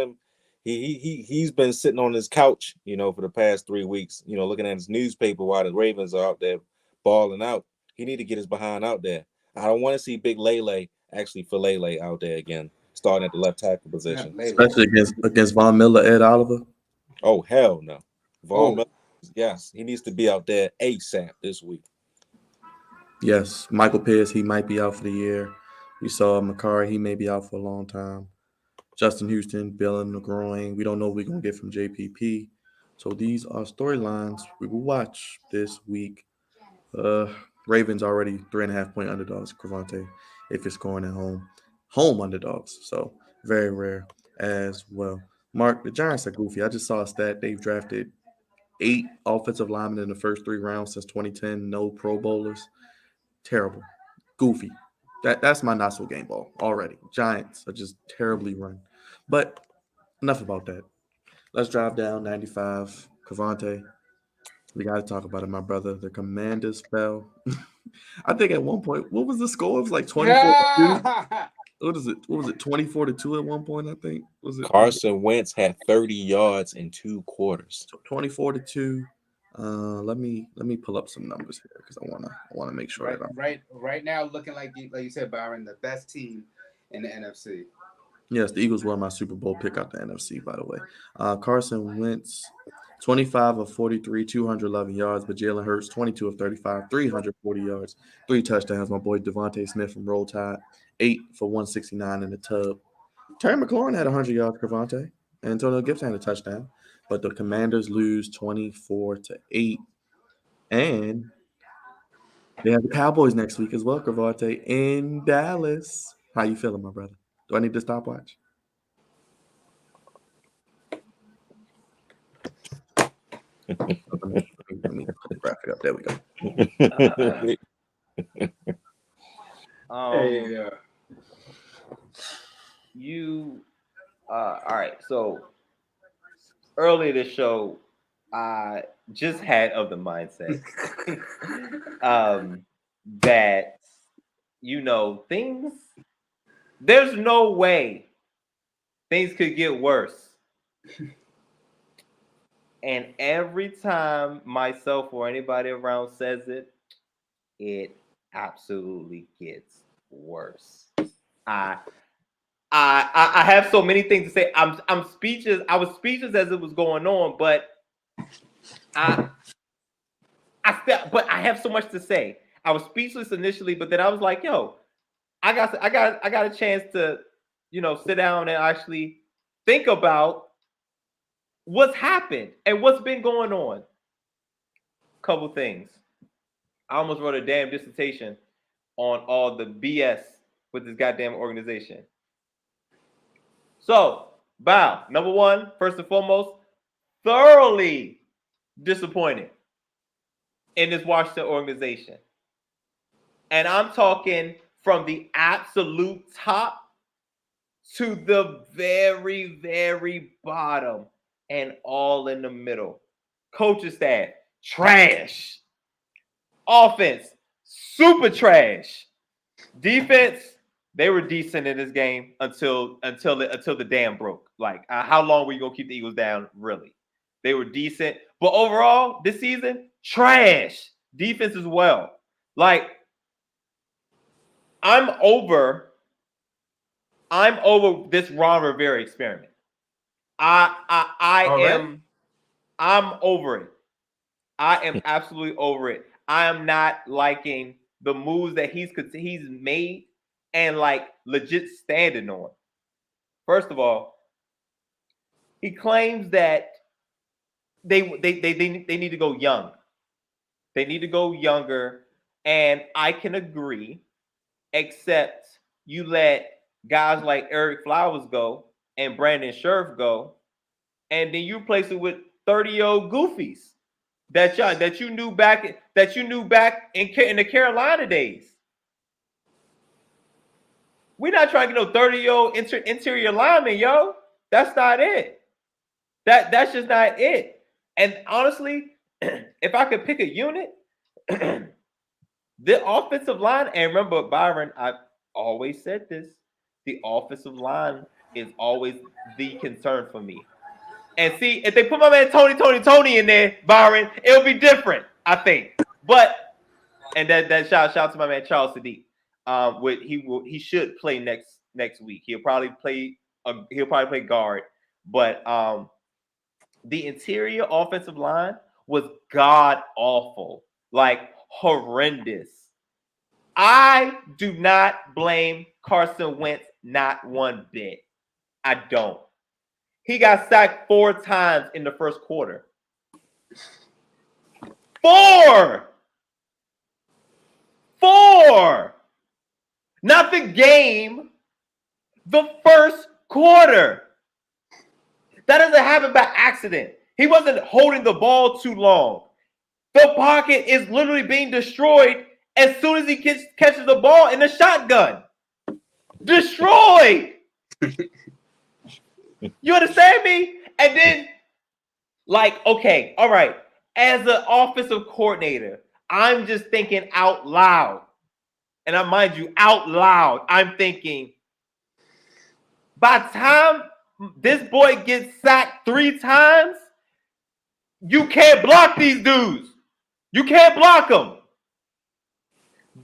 been sitting on his couch, for the past 3 weeks, looking at his newspaper while the Ravens are out there balling out. He need to get his behind out there. I don't want to see Big Lele actually Lele out there again, starting at the left tackle position, especially against Von Miller, Ed Oliver. Oh hell no, Miller, yes, he needs to be out there ASAP this week. Yes, Michael Pierce, he might be out for the year. We saw McCarry, he may be out for a long time. Justin Houston, Bill in the groin. We don't know what we're going to get from JPP. So these are storylines we will watch this week. Ravens already 3.5-point underdogs, Crevonte, if you're scoring at home underdogs. So very rare as well. Mark, the Giants are goofy. I just saw a stat. They've drafted 8 offensive linemen in the first 3 rounds since 2010. No Pro Bowlers. Terrible. Goofy. That's my not so game ball already. Giants are just terribly run. But enough about that. Let's drive down 95. Crevonte. We got to talk about it, my brother. The Commanders fell. I think at one point, what was the score? It was like 24-2. What is it? What was it? 24-2 at one point, I think. Was it Carson Wentz had 30 yards in 2 quarters. 24-2. Let me pull up some numbers here because I wanna make sure right now looking like you said, Byron, the best team in the NFC. Yes, the Eagles were my Super Bowl pick out the NFC, by the way. Carson Wentz, 25 of 43, 211 yards, but Jalen Hurts, 22 of 35, 340 yards, 3 touchdowns. My boy Devontae Smith from Roll Tide, 8 for 169 in the tub. Terry McLaurin had 100 yards, Crevonte. Antonio Gibson had a touchdown. But the Commanders lose 24-8. And they have the Cowboys next week as well, Crevonte, in Dallas. How you feeling, my brother? Do I need to stopwatch? Let me Let me put the graphic up. There we go. All right. So earlier this show, I just had of the mindset that things. There's no way things could get worse. And every time myself or anybody around says it, it absolutely gets worse. I have so many things to say. I'm speechless. I was speechless as it was going on, but I have so much to say. I was speechless initially, but then I was like, yo, I got a chance to, sit down and actually think about what's happened and what's been going on. Couple things. I almost wrote a damn dissertation on all the BS with this goddamn organization. So, Bow, number one, first and foremost, thoroughly disappointed in this Washington organization. And I'm talking from the absolute top to the very, very bottom and all in the middle. Coaching staff, trash. Offense, super trash. Defense, they were decent in this game until the dam broke. Like, how long were you gonna keep the Eagles down? Really, they were decent, but overall this season, trash. Defense as well. Like, I'm over this Ron Rivera experiment. I'm over it. I am absolutely over it. I am not liking the moves that he's made and like legit standing on. First of all, he claims that they need to go young. They need to go younger, and I can agree, except you let guys like Eric Flowers go and Brandon Scherf go, and then you replace it with 30-year-old goofies that you knew back in the Carolina days. We're not trying to get no 30-year-old interior lineman, yo. That's not it. That's just not it. And honestly, if I could pick a unit, the offensive line, and remember, Byron, I've always said this, the offensive line is always the concern for me. And see, if they put my man Tony in there, Byron, it'll be different, I think. But and that shout out to my man Charles Sadiq. He should play next week. He'll probably play guard. But the interior offensive line was god awful, like horrendous. I do not blame Carson Wentz not one bit. I don't. He got sacked 4 times in the first quarter. 4! Not the game, the first quarter. That doesn't happen by accident. He wasn't holding the ball too long. The pocket is literally being destroyed as soon as he catches the ball in the shotgun. Destroyed. You understand me? And then, like, okay, all right. As an offensive coordinator, I'm just thinking out loud. And I mind you, out loud, I'm thinking, by the time this boy gets sacked 3 times, you can't block these dudes. You can't block them.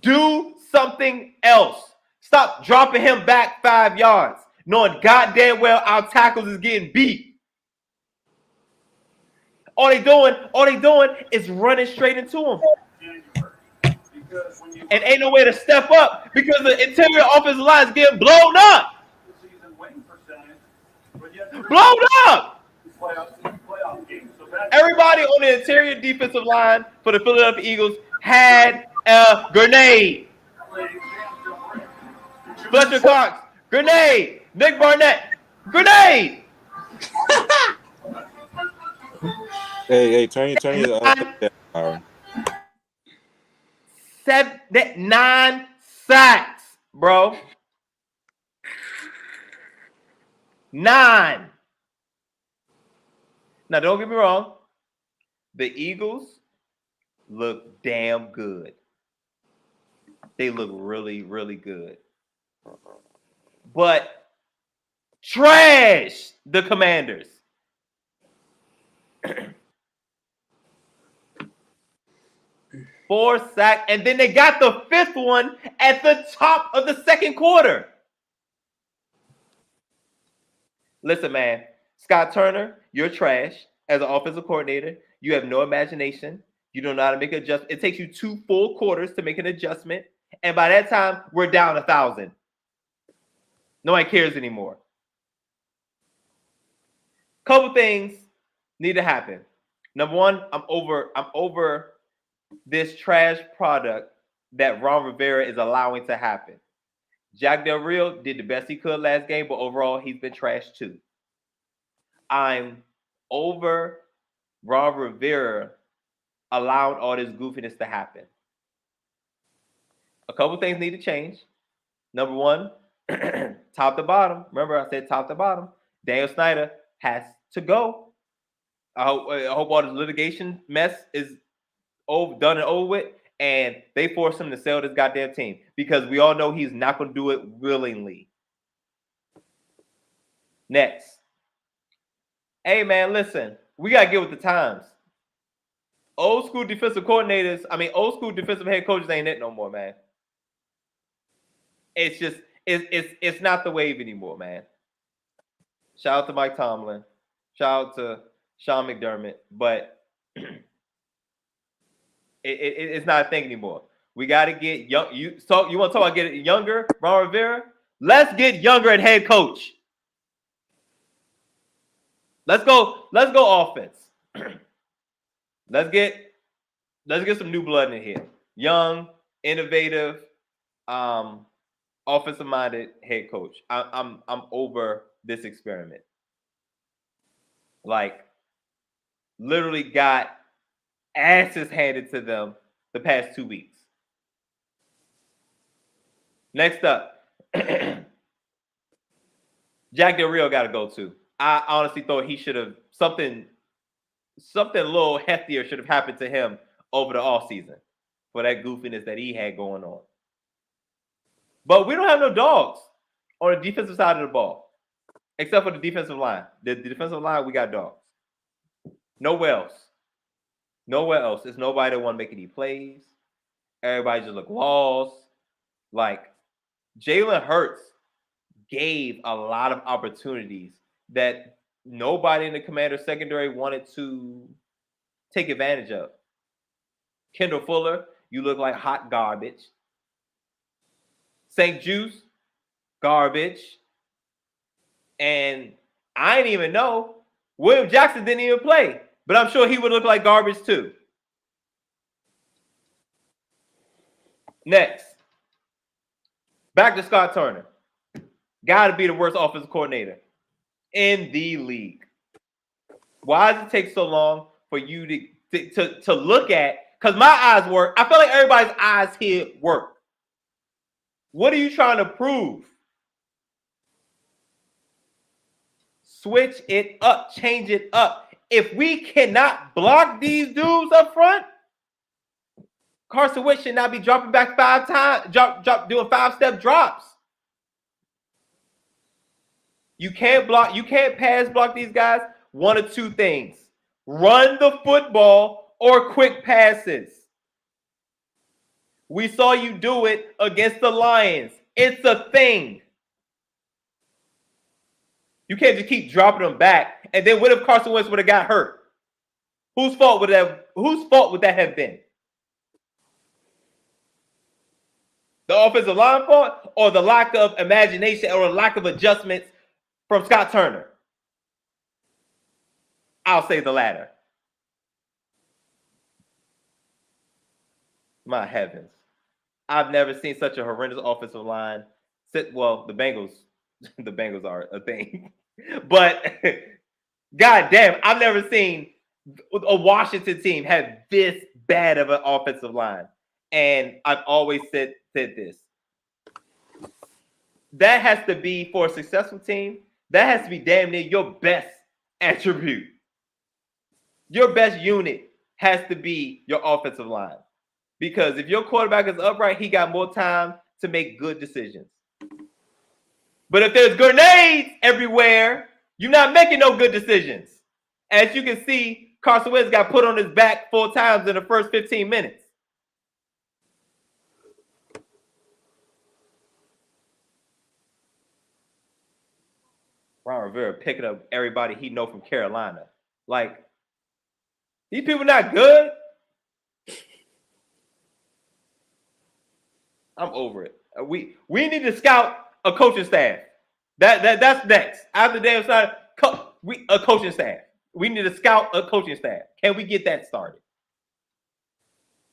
Do something else. Stop dropping him back 5 yards, knowing goddamn well our tackles is getting beat. All they doing is running straight into him. And ain't no way to step up because the interior offensive line is getting blown up. Blown up. Everybody on the interior defensive line for the Philadelphia Eagles had a grenade. Fletcher Cox, grenade. Nick Barnett, grenade. Hey, turn your Byron. 9 sacks, bro. 9. Now, don't get me wrong. The Eagles look damn good. They look really, really good. But trash the Commanders. Four sacks, and then they got the 5th one at the top of the second quarter. Listen, man, Scott Turner, you're trash as an offensive coordinator. You have no imagination. You don't know how to make an adjustment. It takes you 2 full quarters to make an adjustment. And by that time, we're down 1,000. Nobody cares anymore. Couple things need to happen. Number one, I'm over this trash product that Ron Rivera is allowing to happen. Jack Del Rio did the best he could last game, but overall, he's been trash too. I'm over Ron Rivera allowing all this goofiness to happen. A couple things need to change. Number one, top to bottom. Remember, I said top to bottom. Daniel Snyder has to go. I hope all this litigation mess is done and over with, and they force him to sell this goddamn team because we all know he's not going to do it willingly. Next. Hey, man, listen. We got to get with the times. Old school defensive head coaches ain't it no more, man. It's just, it's not the wave anymore, man. Shout out to Mike Tomlin. Shout out to Sean McDermott. But it's not a thing anymore. We got to get young. You want to talk about getting younger, Ron Rivera? Let's get younger at head coach. Let's go offense. Let's get some new blood in here. Young, innovative, offensive minded head coach. I'm over this experiment. Like, literally got asses handed to them the past 2 weeks. Next up, Jack Del Rio got to go too. I honestly thought he should have something a little heftier should have happened to him over the offseason for that goofiness that he had going on. But we don't have no dogs on the defensive side of the ball, except for the defensive line. The defensive line, we got dogs. Nowhere else. There's nobody that want to make any plays. Everybody just look lost. Like, Jalen Hurts gave a lot of opportunities that nobody in the Commander secondary wanted to take advantage of. Kendall Fuller, you look like hot garbage. St. Juice, garbage. And I didn't even know. William Jackson didn't even play. But I'm sure he would look like garbage too. Next. Back to Scott Turner. Got to be the worst offensive coordinator in the league. Why does it take so long for you to look at? Because my eyes work. I feel like everybody's eyes here work. What are you trying to prove? Switch it up. Change it up. If we cannot block these dudes up front, Carson Wentz should not be dropping back 5 times, doing 5-step drops. You can't pass block these guys. One of two things. Run the football or quick passes. We saw you do it against the Lions. It's a thing. You can't just keep dropping them back. And then what if Carson Wentz would have got hurt? Whose fault would that have been? The offensive line fault or the lack of imagination or the lack of adjustments from Scott Turner? I'll say the latter. My heavens. I've never seen such a horrendous offensive line. Well, the Bengals are a thing. But God damn, I've never seen a Washington team have this bad of an offensive line. And I've always said this. That has to be, for a successful team, that has to be damn near your best attribute. Your best unit has to be your offensive line. Because if your quarterback is upright, he got more time to make good decisions. But if there's grenades everywhere, you're not making no good decisions. As you can see, Carson Wentz got put on his back 4 times in the first 15 minutes. Ron Rivera picking up everybody he know from Carolina. Like, these people not good. I'm over it. We need to scout a coaching staff. That's next. After Dave started, a coaching staff. We need to scout a coaching staff. Can we get that started?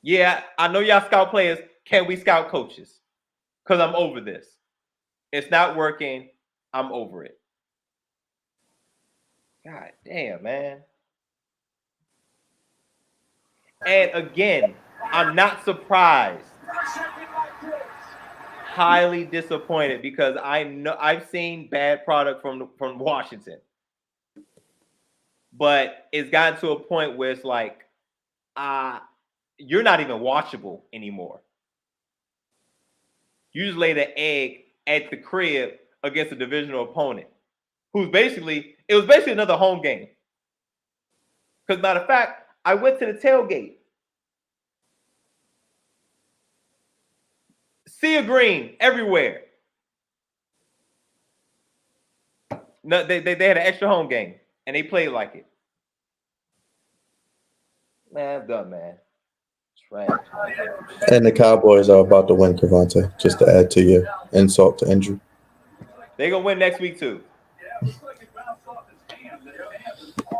Yeah, I know y'all scout players. Can we scout coaches? Because I'm over this. It's not working. I'm over it. God damn, man. And again, I'm not surprised. Highly disappointed because I know I've seen bad product from Washington. But it's gotten to a point where it's like, you're not even watchable anymore. You just lay the egg at the crib against a divisional opponent who's basically, it was basically another home game. Because matter of fact, I went to the tailgate. Sea of green everywhere. No, they had an extra home game and they played like it. Man, I'm done, man. Trash. And the Cowboys are about to win, Crevonte, just to add to your insult to injury. They're going to win next week, too.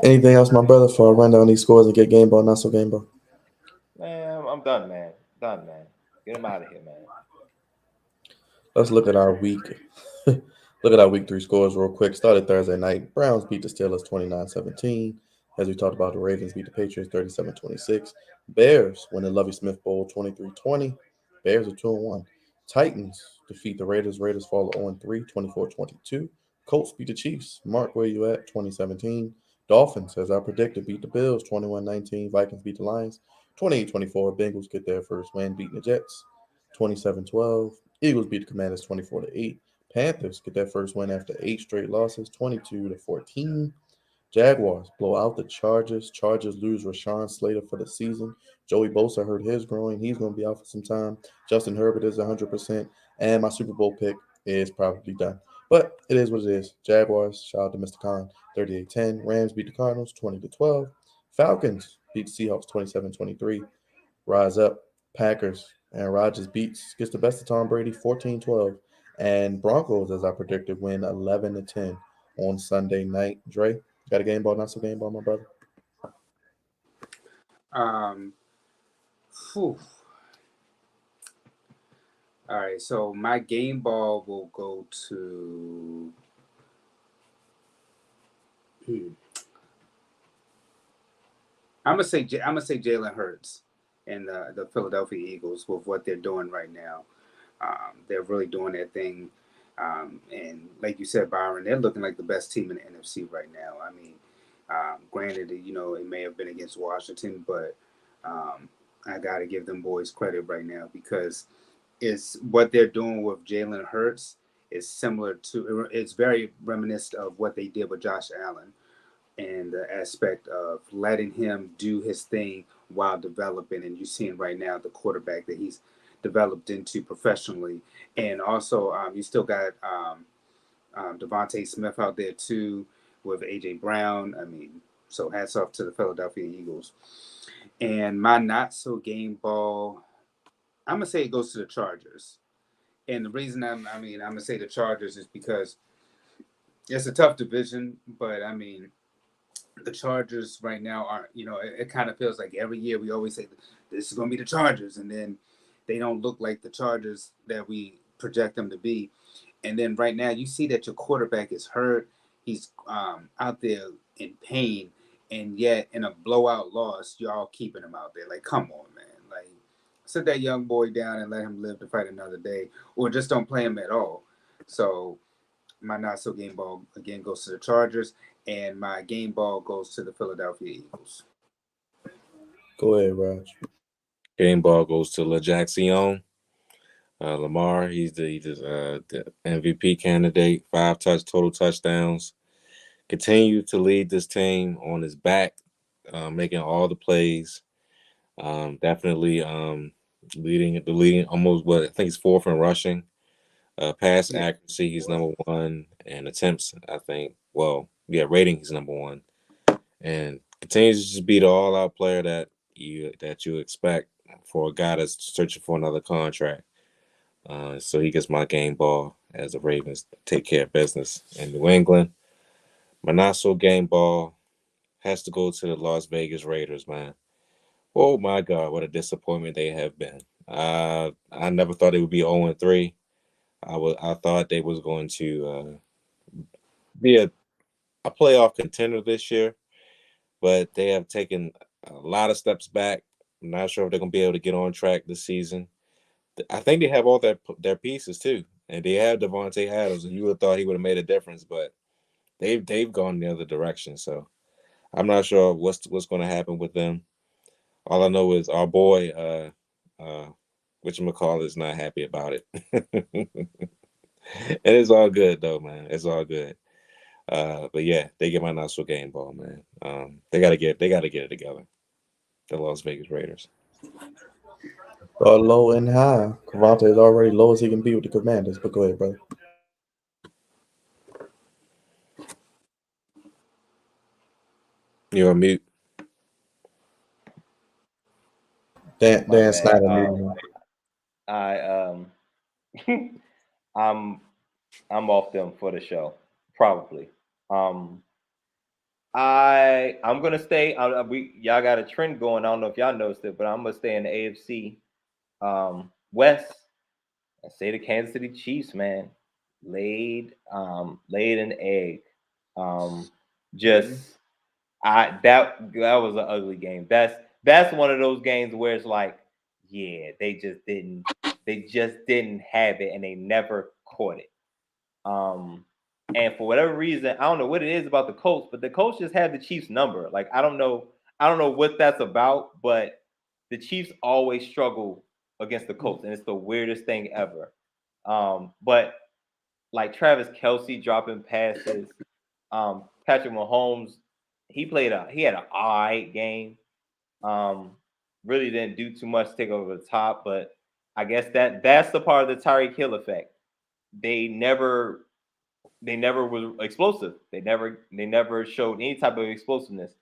Anything else, my brother, before I run down these scores and get game ball, not so game ball? Man, I'm done, man. Done, man. Get him out of here, man. Let's look at our week. Look at our week 3 scores real quick. Started Thursday night. Browns beat the Steelers 29-17. As we talked about, the Ravens beat the Patriots 37-26. Bears win the Lovie Smith Bowl 23-20. Bears are 2-1. Titans defeat the Raiders. Raiders fall 0-3, 24-22. Colts beat the Chiefs. Mark, where you at? 2017. Dolphins, as I predicted, beat the Bills 21-19. Vikings beat the Lions 28-24. Bengals get their first win, beating the Jets 27-12. Eagles beat the Commanders 24-8. Panthers get their first win after 8 straight losses, 22-14. Jaguars blow out the Chargers. Chargers lose Rashawn Slater for the season. Joey Bosa hurt his groin. He's going to be out for some time. Justin Herbert is 100%. And my Super Bowl pick is probably done. But it is what it is. Jaguars, shout out to Mr. Khan, 38-10. Rams beat the Cardinals, 20-12. Falcons beat the Seahawks, 27-23. Rise up. Packers and Rodgers gets the best of Tom Brady, 14-12. And Broncos, as I predicted, win 11-10 on Sunday night. Dre, got a game ball, not so game ball, my brother? All right, so my game ball will go to I'm gonna say Jalen Hurts and the Philadelphia Eagles with what they're doing right now. They're really doing their thing. And like you said, Byron, they're looking like the best team in the NFC right now. I mean, granted, it may have been against Washington, but I got to give them boys credit right now because it's what they're doing with Jalen Hurts is similar to, it's very reminiscent of what they did with Josh Allen and the aspect of letting him do his thing while developing. And you're seeing right now the quarterback that he's developed into professionally. And also you still got Devontae Smith out there too with A.J. Brown. I mean, so hats off to the Philadelphia Eagles. And my not so game ball, I'm going to say it goes to the Chargers. And the reason I'm going to say the Chargers is because it's a tough division, but I mean, the Chargers right now are, it kind of feels like every year we always say this is going to be the Chargers, and then they don't look like the Chargers that we project them to be. And then right now you see that your quarterback is hurt. He's out there in pain, and yet in a blowout loss, y'all keeping him out there. Like, come on, man. Like, sit that young boy down and let him live to fight another day, or just don't play him at all. So my not so game ball again goes to the Chargers, and my game ball goes to the Philadelphia Eagles. Go ahead, Raj. Game ball goes to LeJackson. Lamar, he's the MVP candidate. 5 total touchdowns. Continue to lead this team on his back, making all the plays. Definitely leading almost what I think he's 4th in rushing. Pass accuracy, he's number 1, and attempts, I think. Well, yeah, rating, he's number 1, and continues to just be the all-out player that you expect for a guy that's searching for another contract. So he gets my game ball as the Ravens take care of business in New England. My not so game ball has to go to the Las Vegas Raiders, man. Oh my God, what a disappointment they have been. I never thought it would be 0-3. I thought they was going to be a playoff contender this year, but they have taken a lot of steps back. I'm not sure if they're going to be able to get on track this season. I think they have all their pieces too, and they have Devontae Adams, and you would have thought he would have made a difference, but they've gone the other direction. So I'm not sure what's going to happen with them. All I know is our boy, whatchamacallit, is not happy about it. And it's all good though, man. It's all good. But yeah, they get my not so game ball, man. They gotta get it together. The Las Vegas Raiders. Low and high. Crevonte is already low as he can be with the Commanders, but go ahead, brother. You're on mute. Dan My Snyder. bad. I'm off them for the show, probably. I'm gonna stay. Y'all got a trend going. I don't know if y'all noticed it, but I'm gonna stay in the AFC West and say the Kansas City Chiefs, man, laid an egg. Just that was an ugly game. That's one of those games where it's like, yeah, they just didn't have it, and they never caught it. And for whatever reason, I don't know what it is about the Colts, but the Colts just had the Chiefs number. Like, I don't know what that's about, but the Chiefs always struggle against the Colts, and it's the weirdest thing ever. But like Travis Kelce dropping passes, Patrick Mahomes, he had an all right game. Really didn't do too much to take over the top, but I guess that's the part of the Tyreek Hill effect. They never was explosive. They never showed any type of explosiveness.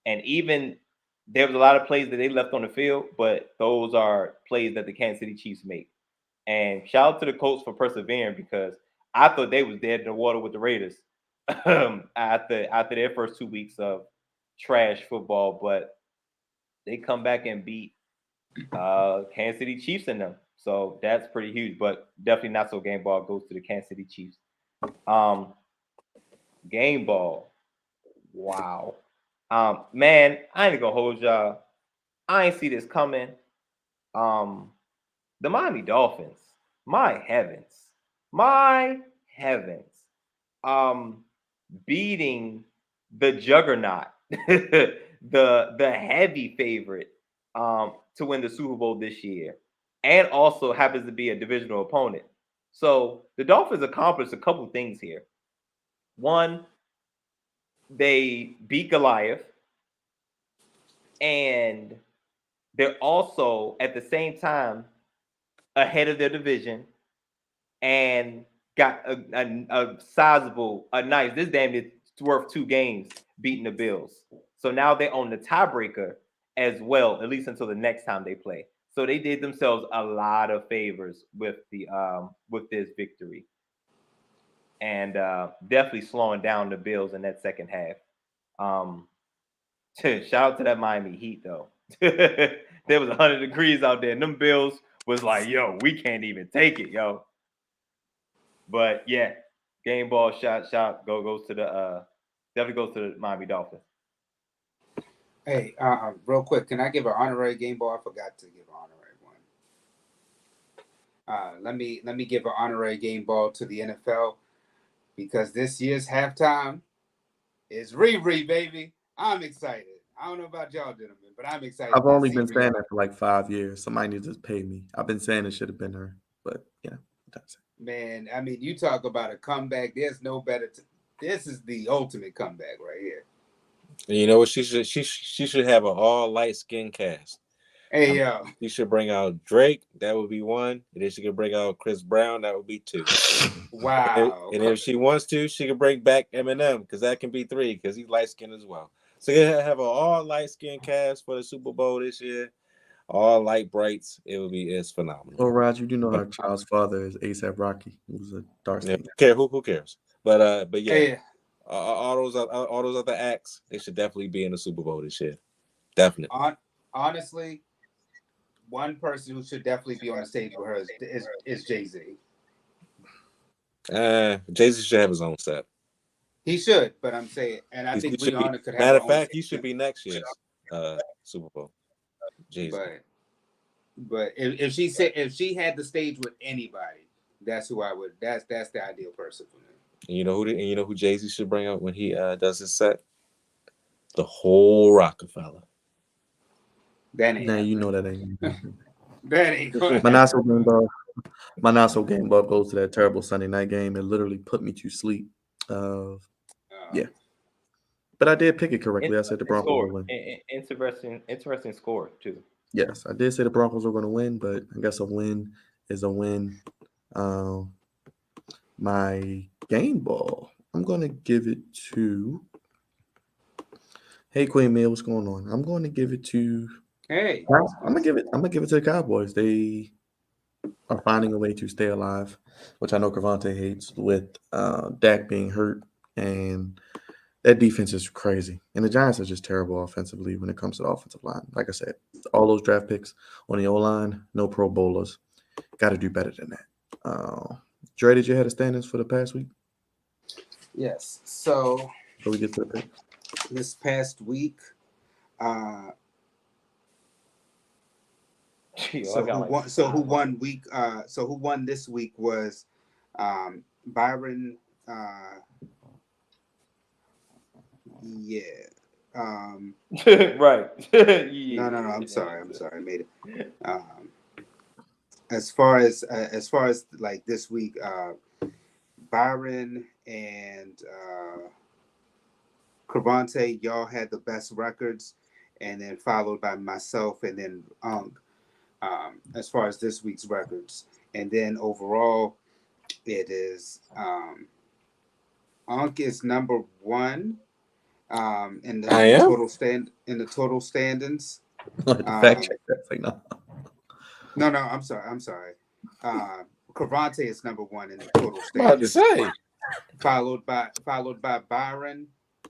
And even there was a lot of plays that they left on the field, but those are plays that the Kansas City Chiefs make. And shout out to the Colts for persevering, because I thought they was dead in the water with the Raiders after their first 2 weeks of trash football, but they come back and beat Kansas City Chiefs in them. So that's pretty huge, but definitely not so game ball goes to the Kansas City Chiefs. Game ball. Wow. Man, I ain't gonna hold y'all. I ain't see this coming. The Miami Dolphins. My heavens. Beating the juggernaut, the heavy favorite to win the Super Bowl this year, and also happens to be a divisional opponent. So the Dolphins accomplished a couple things here. One, they beat Goliath, and they're also at the same time ahead of their division and got a sizable, nice. This damn is worth 2 games beating the Bills. So now they own the tiebreaker as well, at least until the next time they play. So they did themselves a lot of favors with this victory, and definitely slowing down the Bills in that second half. Shout out to that Miami Heat though. There was 100 degrees out there, and them Bills was like, "Yo, we can't even take it, yo." But yeah, game ball shot goes to the definitely goes to the Miami Dolphins. Hey, real quick, can I give an honorary game ball? I forgot to give an honorary one. Let me give an honorary game ball to the NFL because this year's halftime is Riri, baby. I'm excited. I don't know about y'all, gentlemen, but I'm excited I've to only see been saying Rihanna. that for like 5 years. Somebody needs to pay me. I've been saying it should have been her, but yeah, that's it. Man, I mean, you talk about a comeback. There's no better. This is the ultimate comeback right here. And you know what? She should have an all light skin cast. Hey, yo. She should bring out Drake. That would be one. And then she could bring out Chris Brown. That would be two. Wow. And if she wants to, she could bring back Eminem because that can be three because he's light skinned as well. So you have an all light skin cast for the Super Bowl this year. All light brights. It's phenomenal. Well, Raj, you do know her child's father is ASAP Rocky, who's a dark skin. Who cares? But yeah, Hey, all those other acts, they should definitely be in the Super Bowl this year. Definitely. honestly, one person who should definitely be on the stage with her is Jay-Z. Jay-Z should have his own set. He should, but I'm saying, and I think Rihanna could have. Matter of fact, he should be next year's Super Bowl. Jay-Z. But if she had the stage with anybody, that's who I would. That's the ideal person for me. And you know who Jay-Z should bring out when he does his set? The whole Rockefeller. That ain't. Now you know that ain't. That ain't good. My not so game ball goes to that terrible Sunday night game. It literally put me to sleep. Yeah, but I did pick it correctly. I said the Broncos will win. Interesting score too. Yes, I did say the Broncos are going to win, but I guess a win is a win. My game ball, I'm going to give it to. Hey, Queen May, what's going on? I'm going to give it to. Hey, I'm gonna give it to the Cowboys. They are finding a way to stay alive, which I know Crevonte hates with Dak being hurt, and that defense is crazy. And the Giants are just terrible offensively when it comes to the offensive line. Like I said, all those draft picks on the O-line, no Pro Bowlers. Got to do better than that. Dre, did you have the standings for the past week? yes. So Before we get to the picks? this past week, who won this week was Byron. Yeah. Right. No. I'm sorry. I made it. As far as like this week, Byron and Crevonte, y'all had the best records, and then followed by myself and then as far as this week's records. And then overall, it is Unk is number one in the total standings. Fact check that. Like, no. No, I'm sorry. Crevonte is number one in the total standings. Followed by Byron,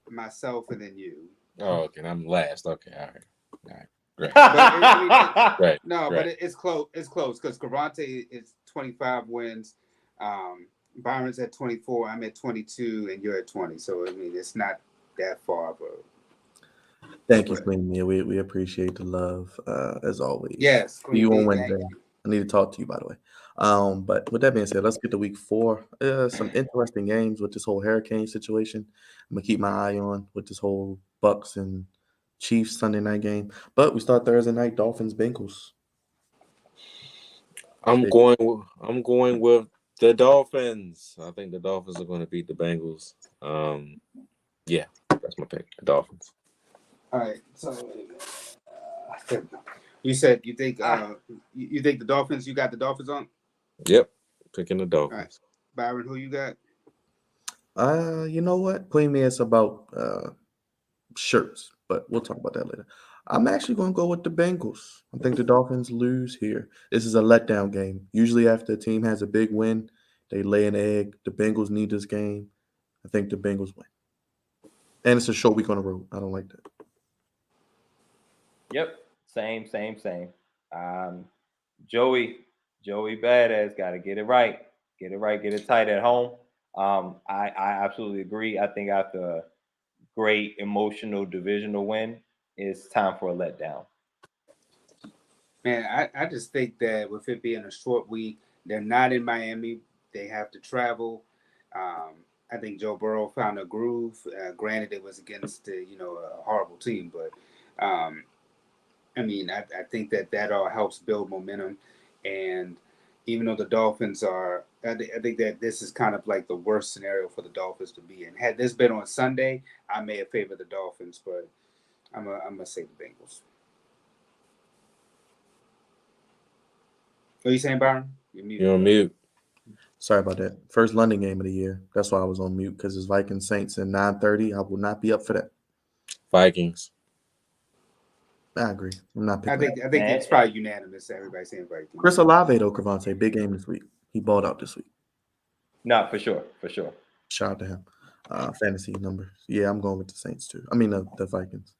myself, and then you. Oh, okay. I'm last. Okay, all right. Great. But but it's close. It's close because Crevonte is 25 wins. Byron's at 24. I'm at 22, and you're at 20. So I mean, it's not that far of a. Thank you, Queen Mia. We appreciate the love as always. Yes, Queen you on Wednesday. I need to talk to you, by the way. But with that being said, let's get to week 4. Some interesting games with this whole hurricane situation. I'm gonna keep my eye on with this whole Bucks and Chiefs Sunday night game. But we start Thursday night, Dolphins Bengals. I'm going with the Dolphins. I think the Dolphins are going to beat the Bengals. Yeah, that's my pick. The Dolphins. All right. So you said you think you think the Dolphins? You got the Dolphins on? Yep, picking the Dolphins. All right. Byron, who you got? You know what? Queen me, it's about shirts, but we'll talk about that later. I'm actually going to go with the Bengals. I think the Dolphins lose here. This is a letdown game. Usually after a team has a big win, they lay an egg. The Bengals need this game. I think the Bengals win. And it's a short week on the road. I don't like that. Yep. Same. Joey Badass got to get it right. Get it tight at home. I absolutely agree. I think after a great emotional divisional win it's time for a letdown. Man, I just think that with it being a short week, they're not in Miami. They have to travel. I think Joe Burrow found a groove. Granted, it was against a horrible team, but I mean, I think that all helps build momentum. And even though the Dolphins are, I think that this is kind of like the worst scenario for the Dolphins to be in. Had this been on Sunday, I may have favored the Dolphins, but I'm gonna say the Bengals. What are you saying, Byron? You're on mute. Sorry about that. First London game of the year. That's why I was on mute, because it's Vikings Saints at 9:30. I will not be up for that. Vikings. I agree. I'm not picking. I think it's probably unanimous. Everybody saying Vikings. Chris Olave though, Crevonte, big game this week. He balled out this week. No, for sure. Shout out to him. Fantasy numbers. Yeah, I'm going with the Saints too. I mean the Vikings.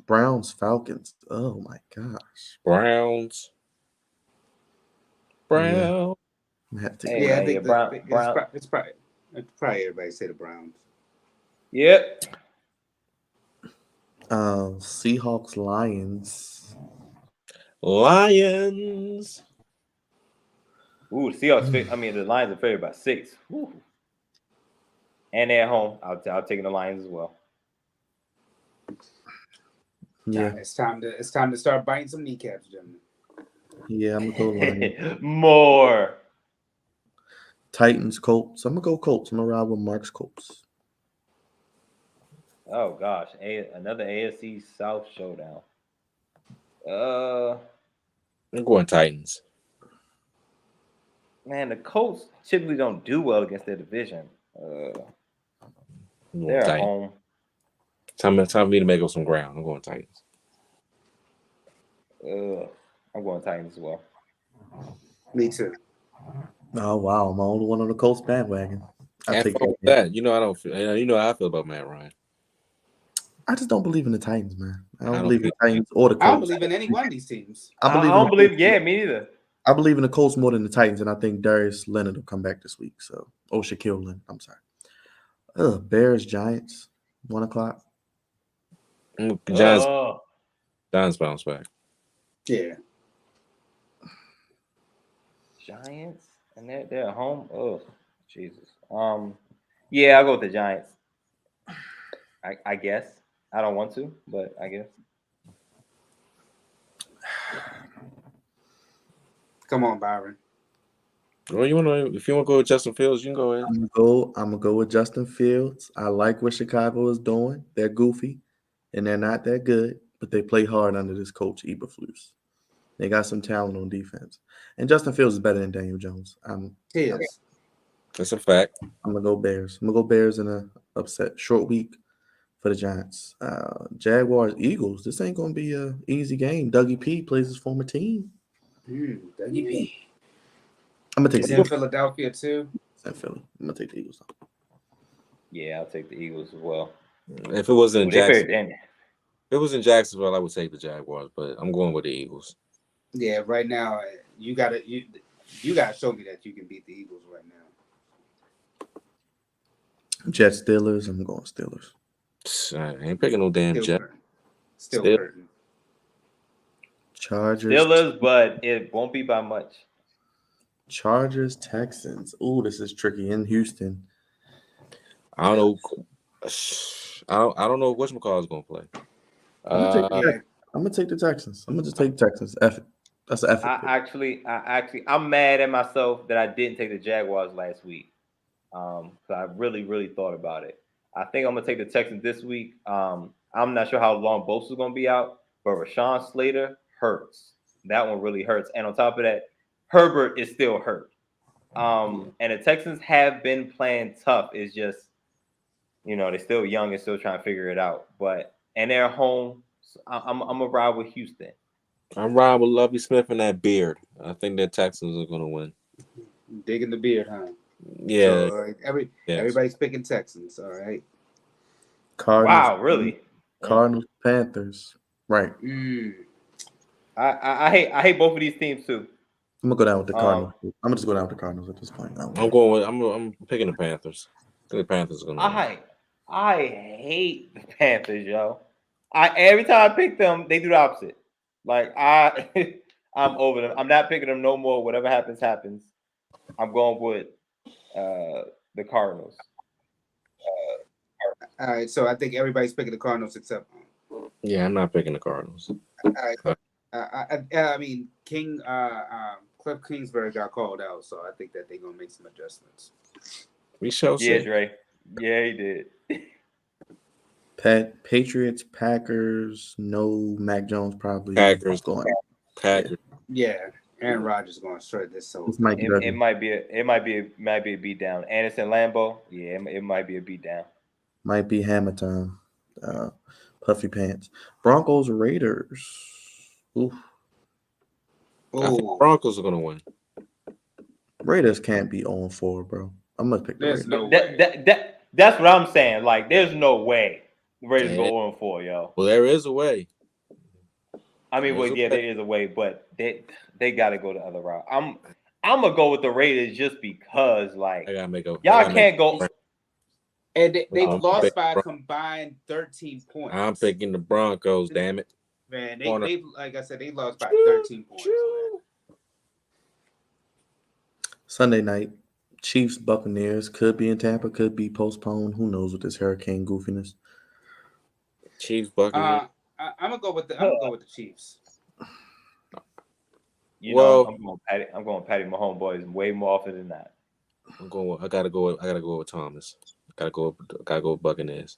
Browns, Falcons. Oh my gosh. Browns. I have to take Hey, Yeah, man, I think it's probably everybody say the Browns. Yep. Seahawks, Lions. Lions. Ooh, the Seahawks. I mean, the Lions are favored by 6. Ooh. And they're at home. I'll take the Lions as well. Yeah, It's time to start biting some kneecaps, gentlemen. yeah, I'm gonna go Lions. More. Titans, Colts. I'm gonna go Colts. I'm gonna ride with Mark's Colts. Oh gosh, another AFC South showdown. I'm going Titans. Man, the Colts typically don't do well against their division. They're at home. Time for me to make up some ground. I'm going Titans. I'm going Titans as well. Me too. Oh wow, I'm the only one on the Colts bandwagon. I take that. You know I don't feel. You know how I feel about Matt Ryan. I just don't believe in the Titans, man. I don't believe in the Titans or the Colts. I don't believe in any one of these teams. I don't believe. Yeah, me neither. I believe in the Colts more than the Titans, and I think Darius Leonard will come back this week. So, Shaquille Leonard. I'm sorry. Bears, Giants, 1:00. Giants bounce back. Yeah. Giants, and they're at home. Oh, Jesus. Yeah, I'll go with the Giants. I guess. I don't want to, but I guess. Come on, Byron. Well, if you want to go with Justin Fields, you can go ahead. I'm gonna go with Justin Fields. I like what Chicago is doing. They're goofy, and they're not that good, but they play hard under this coach, Eberflus. They got some talent on defense, and Justin Fields is better than Daniel Jones. He is. That's a fact. I'm gonna go Bears. I'm gonna go Bears in a upset short week for the Giants. Jaguars, Eagles. This ain't gonna be an easy game. Dougie P plays his former team. Dougie P. I'm gonna take He's in Philadelphia too. It's in Philly. I'm gonna take the Eagles. Yeah, I'll take the Eagles as well. If it wasn't in Jacksonville, if it was in Jacksonville, I would take the Jaguars, but I'm going with the Eagles. Yeah, right now you gotta show me that you can beat the Eagles right now. Jets, Steelers. I'm going Steelers. I ain't picking no damn Jets. Still hurting. Chargers. Steelers, but it won't be by much. Chargers, Texans. Ooh, this is tricky in Houston. I don't know. I don't know if whatchamacallit is going to play. I'm gonna take the Texans. I'm gonna just take the Texans. Effort. That's an effort. I'm mad at myself that I didn't take the Jaguars last week. So I really, really thought about it. I think I'm gonna take the Texans this week. I'm not sure how long Bosa's gonna be out, but Rashawn Slater hurts. That one really hurts. And on top of that, Herbert is still hurt. And the Texans have been playing tough. It's just, they're still young and still trying to figure it out. And they're home. So I'm gonna ride with Houston. I'm riding with Lovie Smith and that beard. I think the Texans are gonna win. Digging the beard, huh? Yeah. So, everybody's picking Texans. All right. Cardinals. Wow, really? Cardinals, Panthers. Right. I hate both of these teams too. I'm gonna go down with the Cardinals. I'm gonna just go down with the Cardinals at this point. I'm picking the Panthers. I think the Panthers are gonna win. I hate the Panthers, yo. Every time I pick them, they do the opposite. Like I'm over them. I'm not picking them no more. Whatever happens, happens. I'm going with the Cardinals. All right, so I think everybody's picking the Cardinals except. Yeah, I'm not picking the Cardinals. All right. I mean, Cliff Kingsbury got called out, so I think that they're gonna make some adjustments. We shall see. Yeah, Dre. Yeah, he did. Patriots, Packers. No, Mac Jones probably Packers going. Packers. Yeah, Aaron Rodgers going to shred this. So This might It might be a beat down. Anderson Lambeau. Yeah, it might be a beat down. might be hammer time. Puffy pants. Broncos, Raiders. Oof. I think Broncos are gonna win. Raiders can't be 0-4, bro. I'm gonna pick the there's Raiders. no way. That's what I'm saying. Like, there's no way the Raiders Yeah. go 0-4, yo. Well, there is a way. I mean, well, yeah, there is a way, but they got to go the other route. I'm gonna go with the Raiders just because, like, I gotta make a. y'all can't go. And they've I'm lost picking by a Bron- combined 13 points. I'm picking the Broncos. Damn it. Man, Corner. they like I said, they lost by 13 points. Man. Sunday night, Chiefs, Buccaneers could be in Tampa, could be postponed. Who knows with this hurricane goofiness? Chiefs, Buccaneers. I'm gonna go with the Chiefs. You Well- know, I'm going Patty Mahomes boys way more often than that. I gotta go with Thomas. Gotta go with Buccaneers.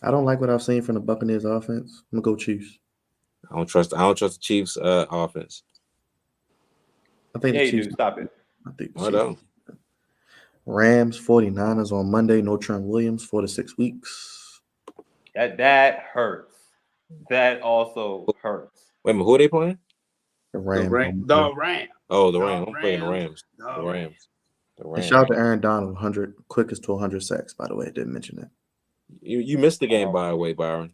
I don't like what I've seen from the Buccaneers offense. I'm gonna go Chiefs. I don't trust the Chiefs offense. I think Yeah, the you Chiefs. do. Stop it. I think the I Chiefs. don't. Rams, 49ers on Monday. No Trent Williams, 4 to 6 weeks. That hurts. That also hurts. Wait a minute, who are they playing? The The Rams. Rams. Oh, the The Rams. I'm playing the Rams. Rams. The Rams. The And Rams. shout out to Aaron Donald, quickest to 100 sacks, by the way. I didn't mention that. You missed the game, by the way, Byron.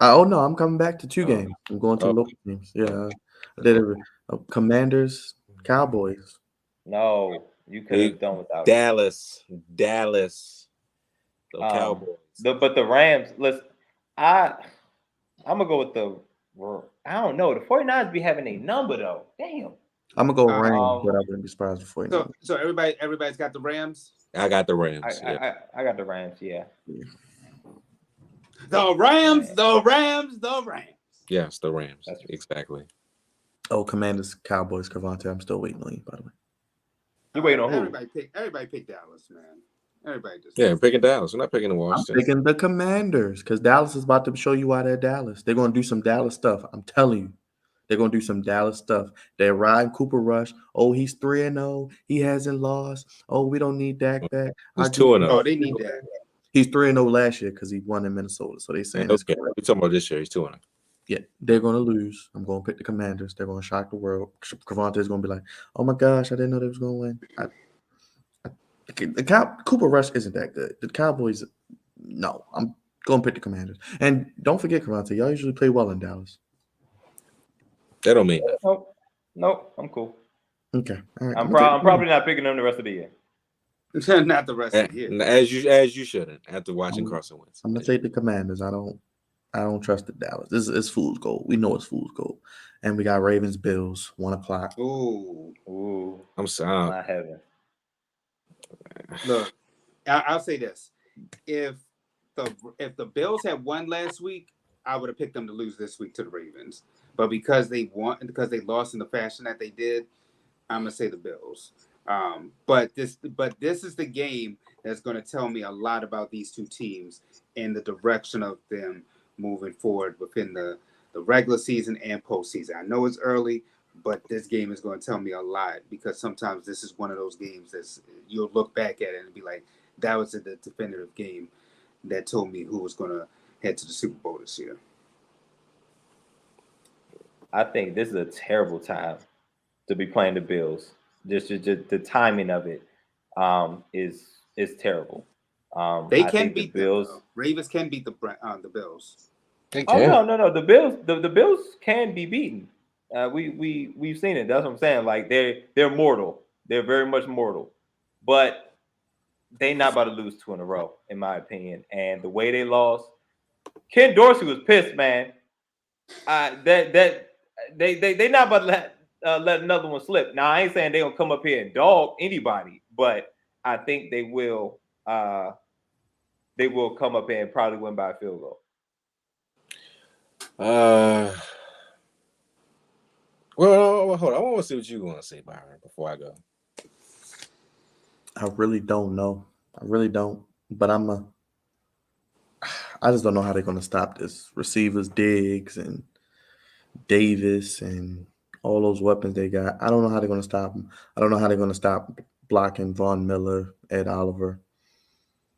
Oh, no, I'm coming back to 2 Oh. games. I'm going to Oh. local teams. Yeah. I did it. Commanders, Cowboys. No, you could have done without it. Dallas. The Cowboys. But the Rams, listen, I'm gonna go with I don't know. The 49ers be having a number though. Damn. I'm going to go Rams, but I wouldn't be surprised before you know. So everybody's got the Rams. I got the Rams. I got the Rams, yeah. The Rams. Yes, the Rams. That's right. Exactly. Oh, Commanders, Cowboys, Crevonte. I'm still waiting on you, by the way. You waiting on who? Everybody pick Dallas, man. Everybody just Yeah, picking Dallas. We're not picking the I'm Washington. picking the Commanders because Dallas is about to show you why they're Dallas. They're going to do some Dallas stuff. I'm telling you. They're going to do some Dallas stuff. They're riding Cooper Rush. Oh, he's 3-0. He hasn't lost. Oh, we don't need Dak back. He's 2-0. Oh, they need that. He's 3-0 last year because he won in Minnesota. So they saying it's Okay, we're talking about this year. He's 2-0. Yeah, they're going to lose. I'm going to pick the Commanders. They're going to shock the world. Crevonte is going to be like, oh, my gosh, I didn't know they was going to win. Cooper Rush isn't that good. The Cowboys, no. I'm going to pick the Commanders. And don't forget, Crevonte, y'all usually play well in Dallas. That don't mean nothing. Nope, I'm cool. Okay. All right. I'm probably not picking them the rest of the year. Not the rest of the year. As you shouldn't after watching Carson Wentz. I'm going to take the Commanders. I don't trust the Dallas. This is fool's gold. We know it's fool's gold. And we got Ravens, Bills, 1:00. Ooh. I'm sorry. Not heaven. Look, I'll say this: if the Bills had won last week, I would have picked them to lose this week to the Ravens. But because they lost in the fashion that they did, I'm gonna say the Bills. But this is the game that's going to tell me a lot about these two teams and the direction of them moving forward within the regular season and postseason. I know it's early, but this game is going to tell me a lot because sometimes this is one of those games that you'll look back at it and be like, that was the definitive game that told me who was going to head to the Super Bowl this year. I think this is a terrible time to be playing the Bills. Just the timing of it is terrible. They I can think beat the Bills. Ravens can beat the Bills. They Oh no. The Bills can be beaten. We've seen it. That's what I'm saying. Like they're mortal. They're very much mortal, but they're not about to lose 2 in a row, in my opinion. And the way they lost, Ken Dorsey was pissed, man. That they not about to let another one slip. Now I ain't saying they gonna come up here and dog anybody, but I think they will. They will come up here and probably win by a field goal. Well, hold on. I want to see what you want to say, Byron, before I go. I really don't know. I really don't. But I just don't know how they're going to stop this. Receivers, Diggs and Davis and all those weapons they got. I don't know how they're going to stop them. I don't know how they're going to stop blocking Von Miller, Ed Oliver.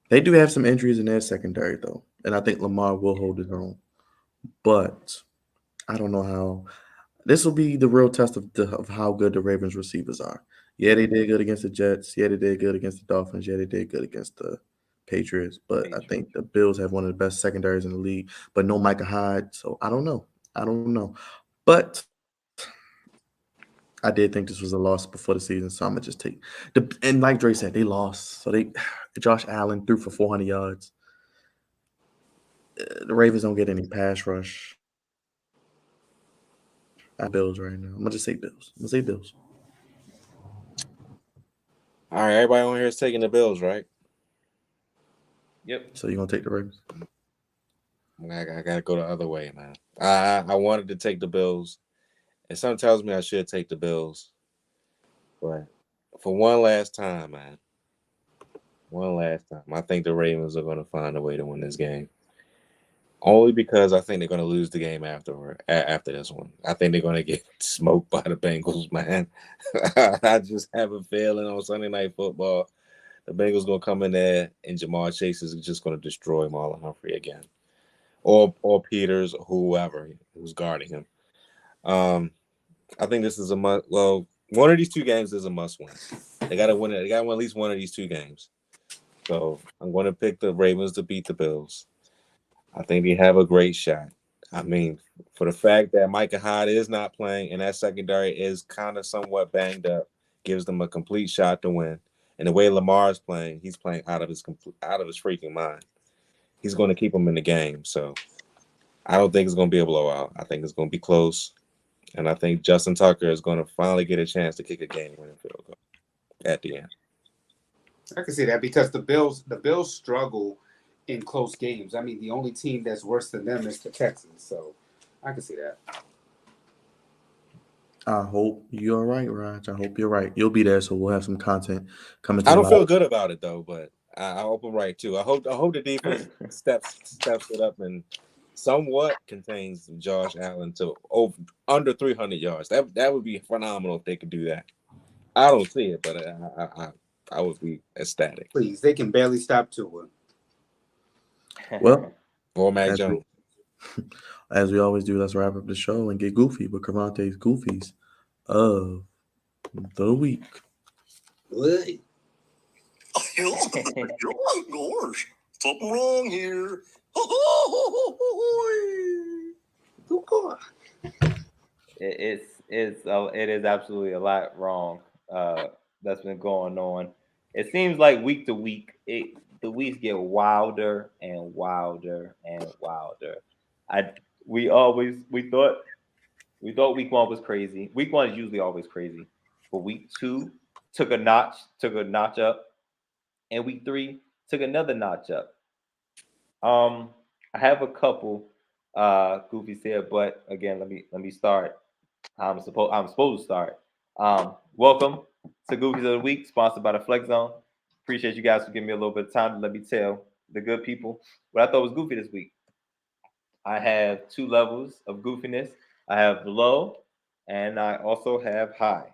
They do have some injuries in their secondary, though. And I think Lamar will hold his own. But I don't know how. This will be the real test of how good the Ravens receivers are. Yeah, they did good against the Jets. Yeah, they did good against the Dolphins. Yeah, they did good against the Patriots. But I think the Bills have one of the best secondaries in the league, but no Micah Hyde. So I don't know. I don't know. But I did think this was a loss before the season, so I'm gonna just take and like Dre said, they lost. So Josh Allen threw for 400 yards. The Ravens don't get any pass rush. Bills right now. I'm gonna just say Bills. I'm gonna say Bills. All right, everybody on here is taking the Bills, right? Yep. So you're gonna take the Ravens? I gotta go the other way, man. I wanted to take the Bills, and something tells me I should take the Bills, but for one last time, man, I think the Ravens are going to find a way to win this game. Only because I think they're going to lose the game after this one. I think they're going to get smoked by the Bengals, man. I just have a feeling on Sunday Night Football, the Bengals going to come in there and Jamar Chase is just going to destroy Marlon Humphrey again, or Peters, or whoever who's guarding him. I think this is one of these two games is a must win. They got to win it. They got to win at least one of these two games. So I'm going to pick the Ravens to beat the Bills. I think they have a great shot. I mean, for the fact that Micah Hyde is not playing and that secondary is kind of somewhat banged up, gives them a complete shot to win. And the way Lamar is playing, he's playing out of his freaking mind. He's going to keep them in the game. So I don't think it's going to be a blowout. I think it's going to be close. And I think Justin Tucker is going to finally get a chance to kick a game-winning field goal at the end. I can see that because the Bills struggle in close games. I mean, the only team that's worse than them is the Texans. So I can see that. I hope you're right, Raj. I hope you're right. You'll be there, so we'll have some content coming to I don't life. feel good about it though, but I hope I'm right too. I hope the defense steps it up and somewhat contains Josh Allen to under 300 yards. That would be phenomenal if they could do that. I don't see it, but I would be ecstatic. Please, they can barely stop Tua. Well, Or Mac Jones. as we always do, let's wrap up the show and get goofy with Crevonte's Goofies of the week. What? Gosh, something wrong here. It is absolutely a lot wrong that's been going on. It seems like week to week, the weeks get wilder and wilder and wilder. We thought week one was crazy. Week one is usually always crazy, but week two took a notch up, and week three took another notch up. I have a couple goofies here, but again, let me start. I'm supposed to start. Welcome to Goofies of the Week, sponsored by the Flex Zone. Appreciate you guys for giving me a little bit of time to let me tell the good people what I thought was goofy this week. I have two levels of goofiness. I have low, and I also have high.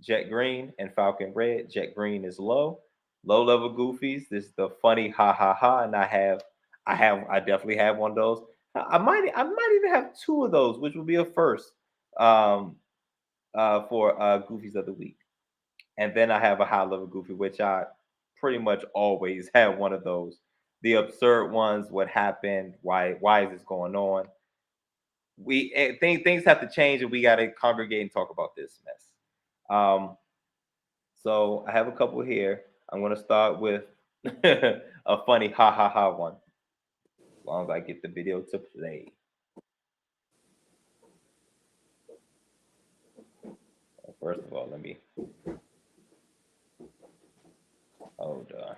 Jet Green and Falcon Red. Jet Green is low level goofies. This is the funny ha ha ha, and I definitely have one of those. I might even have two of those, which will be a first for goofies of the week. And then I have a high level goofy, which I pretty much always have one of those. The absurd ones, what happened, why is this going on? Things have to change, and we got to congregate and talk about this mess. So I have a couple here. I'm going to start with a funny ha ha ha one. long as I get the video to play. First of all, let me hold on.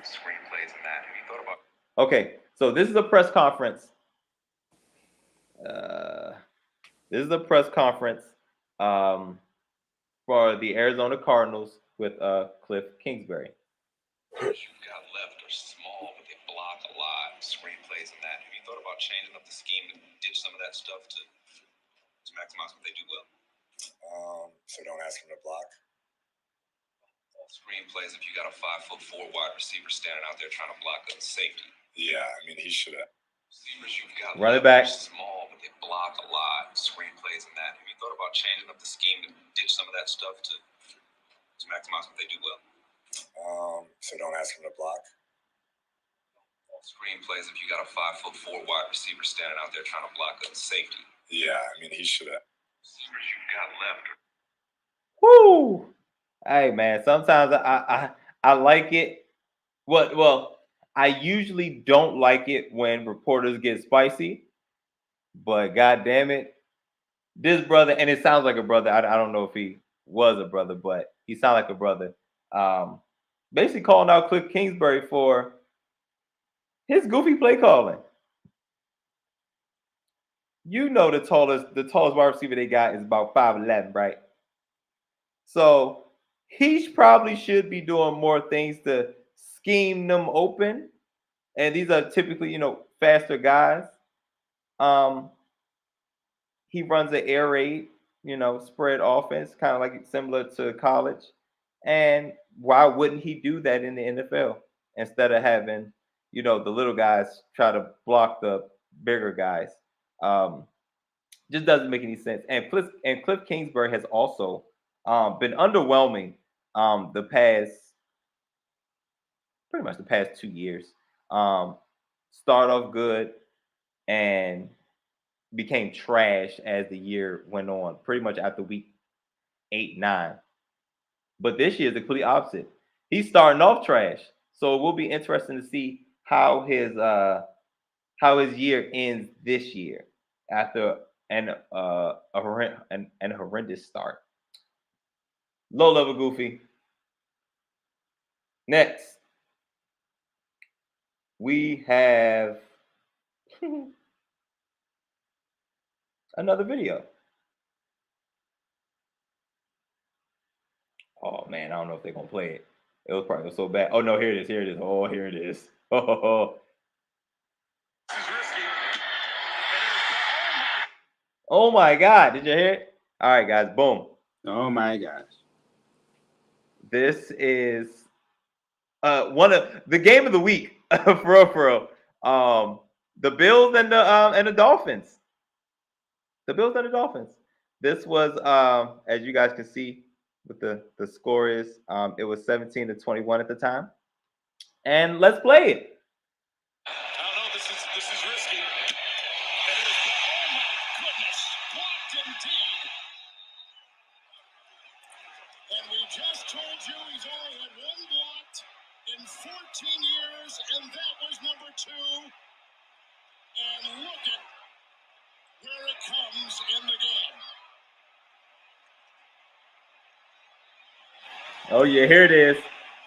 Screenplays and that. Have you thought about? Okay, so this is a press conference. This is a press conference for the Arizona Cardinals with Cliff Kingsbury. You've got left are small, but they block a lot. Screenplays and that. Have you thought about changing up the scheme to ditch some of that stuff to maximize what they do well? So don't ask him to block. Screenplays if you got a 5'4" wide receiver standing out there trying to block a safety. Yeah, I mean he should have. Receivers you've got run it back. Small, but they block a lot. Screenplays and that. Have you thought about changing up the scheme to ditch some of that stuff to maximize what they do well? So don't ask him to block. Screenplays if you got a 5'4" wide receiver standing out there trying to block a safety. Yeah, I mean he should have. Receivers you've got left. Woo! Hey man, sometimes I like it. Well, I usually don't like it when reporters get spicy, but god damn it, this brother, and it sounds like a brother. I don't know if he was a brother, but he sounded like a brother. Basically calling out Cliff Kingsbury for his goofy play calling. You know the tallest wide receiver they got is about 5'11", right? So he probably should be doing more things to scheme them open. And these are typically, faster guys. He runs an air raid, spread offense, kind of like similar to college. And why wouldn't he do that in the NFL instead of having, the little guys try to block the bigger guys? Just doesn't make any sense. And Cliff Kingsbury has also been underwhelming pretty much the past 2 years. Start off good and became trash as the year went on, pretty much after week 8, 9. But this year is the complete opposite. He's starting off trash. So it will be interesting to see how his year ends this year after a horrendous start. Low level goofy. Next, we have another video. Oh man, I don't know if they're gonna play it. It was probably so bad. Oh no, here it is. Here it is. Oh, here it is. Oh my God! Did you hear it? All right, guys. Boom. Oh my gosh. This is one of the game of the week for real. The Bills and the Dolphins. The Bills and the Dolphins. This was as you guys can see with the score is it was 17-21 at the time. And let's play it. I don't know. This is risky. And it is, oh my goodness, blocked indeed. And we just told you he's only had one blocked in 14 years, and that was number 2. And look at where it comes in the game. Oh yeah, here it is.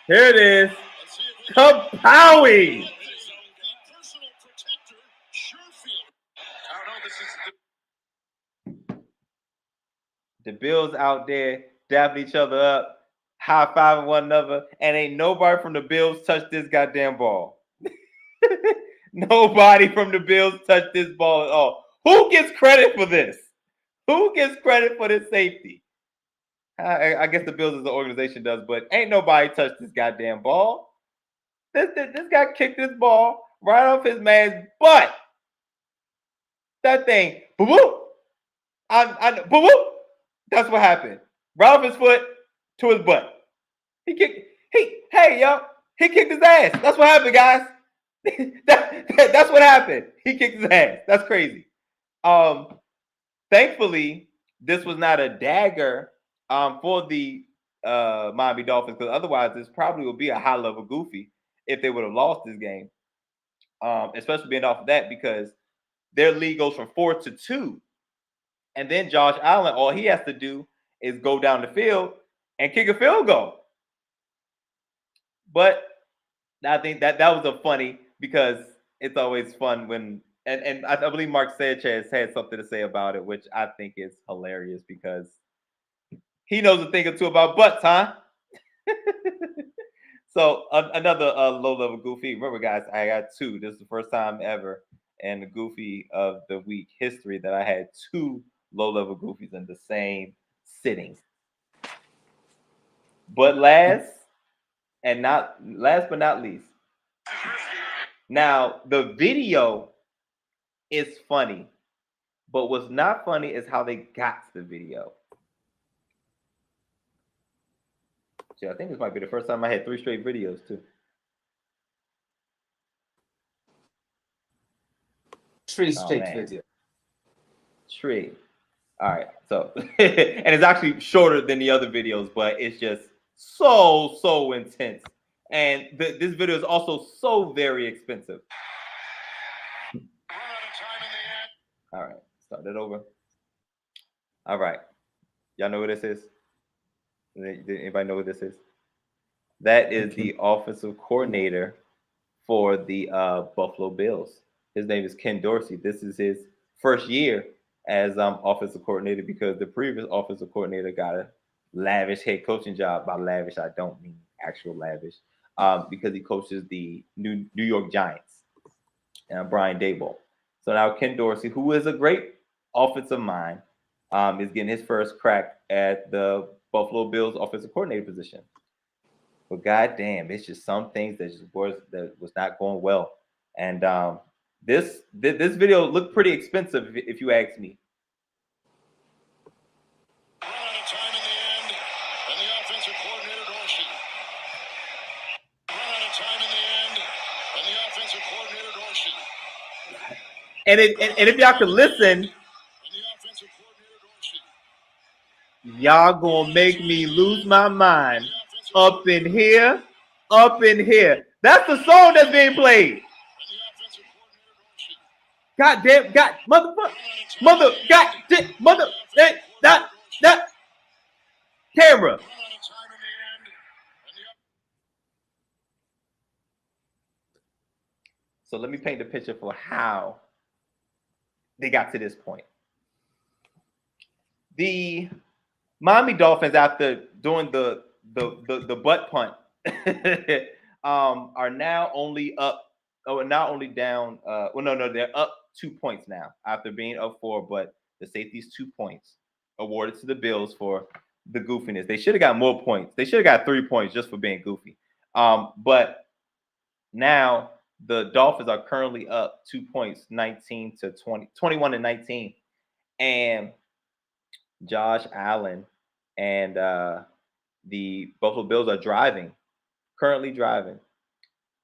Here it is. Kapowie! The Bills out there dapping each other up, high-fiving one another, and ain't nobody from the Bills touched this goddamn ball. Nobody from the Bills touched this ball at all. Who gets credit for this? Who gets credit for this safety? I guess the Bills as an organization does, but ain't nobody touched this goddamn ball. This guy kicked this ball right off his man's butt. That thing, boop, boop. That's what happened. Right off his foot to his butt. He kicked his ass. That's what happened, guys. That's what happened. He kicked his ass. That's crazy. Thankfully, this was not a dagger for the Miami Dolphins, because otherwise this probably would be a high level goofy if they would have lost this game, especially being off of that, because their lead goes from 4-2. And then Josh Allen, all he has to do is go down the field and kick a field goal. But I think that was a funny, because it's always fun when, and I believe Mark Sanchez had something to say about it, which I think is hilarious because he knows a thing or two about butts, huh? So another low-level goofy. Remember, guys, I got two. This is the first time ever in the goofy of the week history that I had two low-level goofies in the same sitting. But last but not least, now the video is funny, but what's not funny is how they got to the video. So I think this might be the first time I had 3 straight videos too. Three straight videos. Tree. All right. So, and it's actually shorter than the other videos, but it's just so intense. And this video is also so very expensive. All right. Start it over. All right. Y'all know what this is? Did anybody know what this is? That is the offensive coordinator for the Buffalo Bills. His name is Ken Dorsey. This is his first year as offensive coordinator, because the previous offensive coordinator got a lavish head coaching job. By lavish, I don't mean actual lavish, because he coaches the New York Giants, and Brian Daboll. So now Ken Dorsey, who is a great offensive mind, is getting his first crack at the Buffalo Bills offensive coordinator position. But goddamn, it's just some things that was not going well. And this video looked pretty expensive, if you ask me. Run out of time in the end, and the offensive coordinator Dorsey. Run out of time in the end, and the offensive coordinator Dorsey. And if y'all could listen, And the offensive coordinator Dorsey. y'all gonna make me lose my mind. Up in here, up in here. That's the song that's being played. God damn, God, that camera. So let me paint the picture for how they got to this point. The Miami Dolphins, after doing the butt punt, are now only up. Oh, not only down. They're up 2 points now after being up 4. But the safety's 2 points awarded to the Bills for the goofiness. They should have got more points. They should have got 3 points just for being goofy. But now the Dolphins are currently up 2 points, 21-19, and Josh Allen and the Buffalo Bills are currently driving.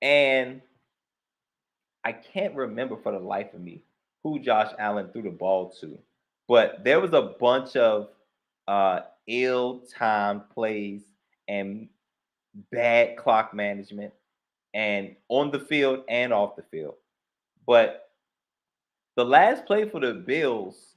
And I can't remember for the life of me who Josh Allen threw the ball to, but there was a bunch of ill-timed plays and bad clock management, and on the field and off the field. But the last play for the Bills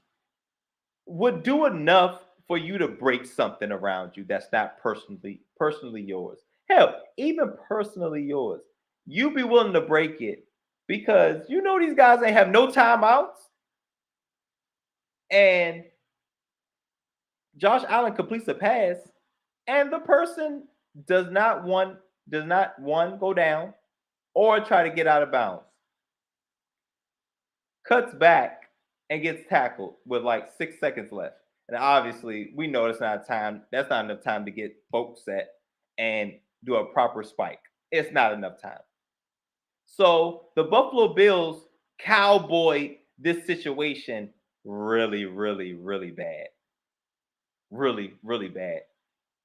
would do enough for you to break something around you that's not personally yours. Hell, even personally yours. You'd be willing to break it because you know these guys ain't have no timeouts. And Josh Allen completes a pass, and the person does not go down or try to get out of bounds. Cuts back and gets tackled with like 6 seconds left. And obviously, we know that's not enough time to get folks set and do a proper spike. It's not enough time. So the Buffalo Bills cowboyed this situation really, really, really bad. Really, really bad.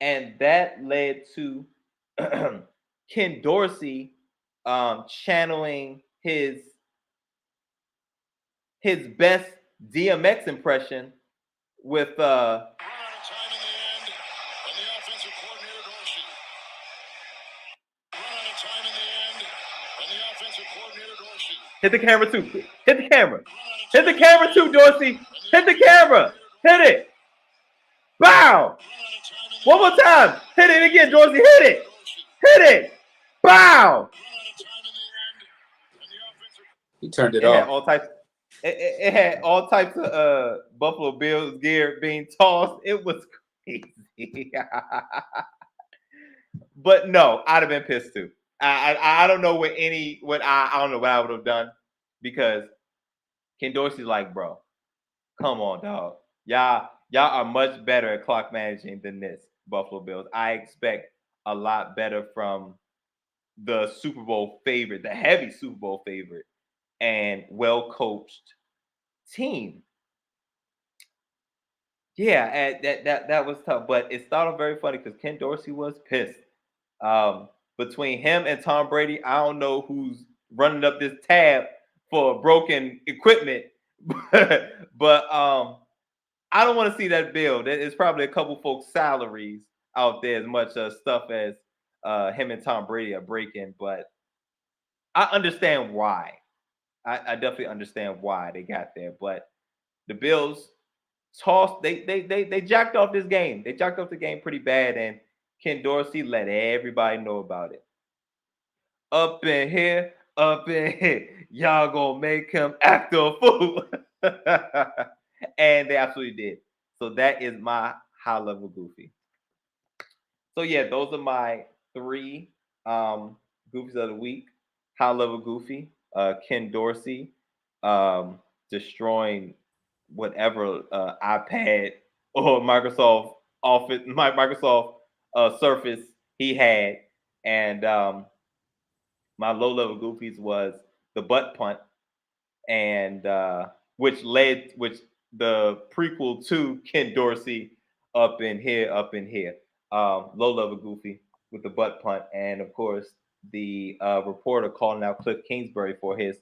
And that led to Ken Dorsey channeling his best DMX impression with Hit the camera too. Hit the camera. Hit the camera too, Dorsey. Hit the camera. Hit it. Bow. One more time. Hit it again, Dorsey. Hit it. Hit it. Bow. He turned it It had off. all types. It had all types of Buffalo Bills gear being tossed. It was crazy. But no, I'd have been pissed too. I don't know what I don't know what I would have done, because Ken Dorsey's like, bro, come on, dog. Y'all are much better at clock managing than this, Buffalo Bills. I expect a lot better from the Super Bowl favorite, the heavy Super Bowl favorite, and well-coached team. Yeah, and that was tough, but it started very funny because Ken Dorsey was pissed. Between him and Tom Brady, I don't know who's running up this tab for broken equipment, but I don't want to see that bill. There's probably a couple folks' salaries out there, as much stuff as him and Tom Brady are breaking, but I understand why. I definitely understand why they got there, but the Bills tossed. They jacked off this game. They jacked off the game pretty bad, and Ken Dorsey let everybody know about it. Up in here, y'all gonna make him act a fool, and they absolutely did. So that is my high level goofy. So yeah, those are my 3 goofies of the week. High level goofy, Ken Dorsey, destroying whatever iPad or Microsoft Office, Microsoft Surface he had, and my low level goofies was the butt punt, and which the prequel to Ken Dorsey up in here. Low level goofy with the butt punt, and of course the reporter calling out Cliff Kingsbury for his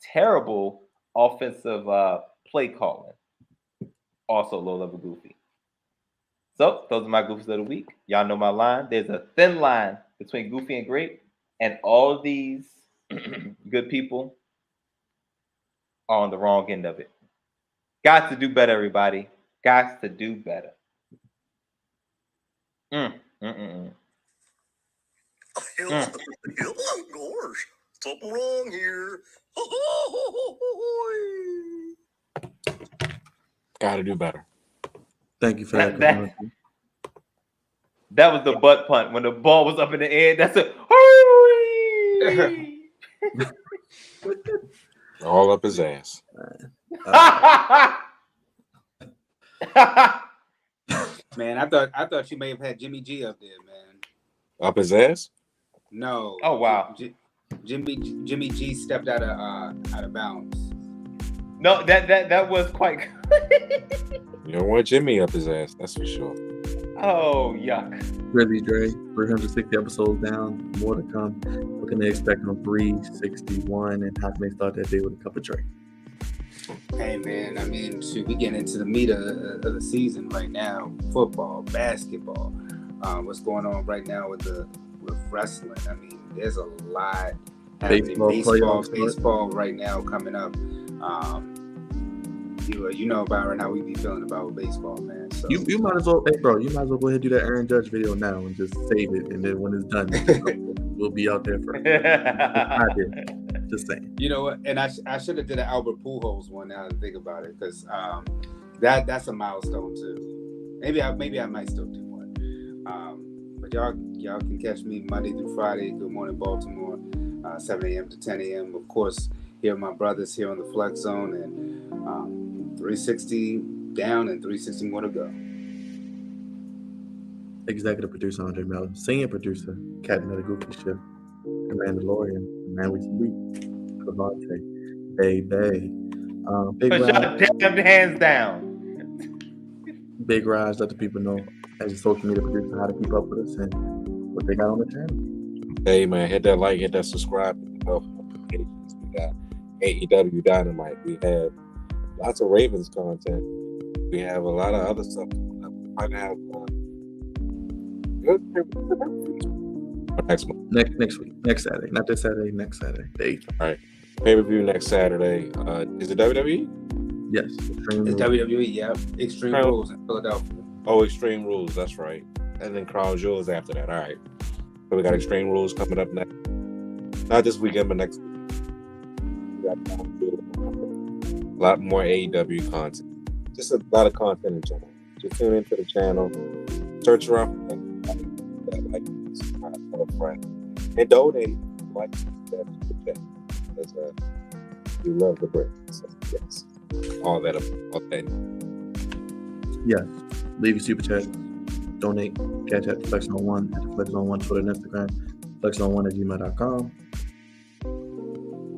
terrible offensive play calling. Also low level goofy. So those are my goofies of the week. Y'all know my line. There's a thin line between goofy and great, and all these good people are on the wrong end of it. Got to do better, everybody. Got to do better. Oh, gosh, something wrong here. Gotta do better. Thank you for that. That was the butt punt when the ball was up in the air. That's it. All up his ass. Man, I thought you may have had Jimmy G up there, man. Up his ass? No. Oh wow. Jimmy G stepped out of bounds. No, that was quite. You don't want Jimmy up his ass, that's for sure. Oh yuck. Really, Dre, 360 episodes down, more to come. What can they expect on 361, and how can they start that day with a cup of Dre? Hey man, I mean, shoot, we getting into the meat of the season right now. Football, basketball, what's going on right now with wrestling? I mean, there's a lot happening. Baseball right now coming up. You know about right how we be feeling about baseball, man. So you might as well, hey bro, you might as well go ahead and do that Aaron Judge video now and just save it, and then when it's done, we'll be out there for I did. Just saying. You know what? And I should have did an Albert Pujols one now to think about it, because that's a milestone too. Maybe I might still do one. But y'all can catch me Monday through Friday. Good Morning Baltimore, 7 a.m. to 10 a.m. Of course, here are my brothers here on the Flex Zone, and 360 down and 360 more to go. Executive producer Andre Mellon, senior producer Captain of the Goofy Shift, the Mandalorian, the Man We Salute, Crevonte, Big Put Raj. your damn hands down. Big Raj, let the people know as a social media producer how to keep up with us and what they got on the channel. Hey man, hit that like, hit that subscribe. Notifications. We got AEW Dynamite. We have lots of Ravens content. We have a lot of other stuff. We're going to have next month. Next week. Next Saturday. Not this Saturday, next Saturday. The 8th. All right. Pay-per-view next Saturday. Is it WWE? Yes. Extreme It's Rules. WWE, yeah. Extreme Crown- Rules in Philadelphia. Oh, Extreme Rules. That's right. And then Crown Jewels after that. All right. So we got Extreme Rules coming up next. Not this weekend, but next week. We got Crown Jewels. A lot more AEW content. Just a lot of content in general. Just tune into the channel. Search around for that, like, subscribe, tell a friend, and donate. Like that, because we love the break. So yes, all that. Yes. Leave your super chat. Donate. Catch at FlexOn1 at FlexOn1 Twitter and Instagram. FlexOn1 at gmail.com.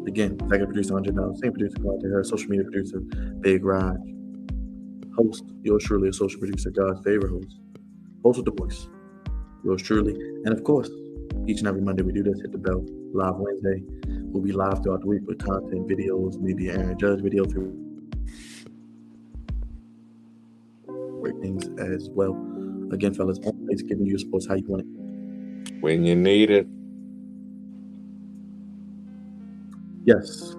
Again, executive producer Andre Bell, same producer Crevonte here, social media producer Big Raj, host, yours truly, associate producer, God's favorite host with the voice, yours truly, and of course, each and every Monday we do this, hit the bell, live Wednesday. We'll be live throughout the week with content, videos, maybe an Aaron Judge video, great things as well. Again, fellas, always giving you sports how you want it. When you need it. Yes.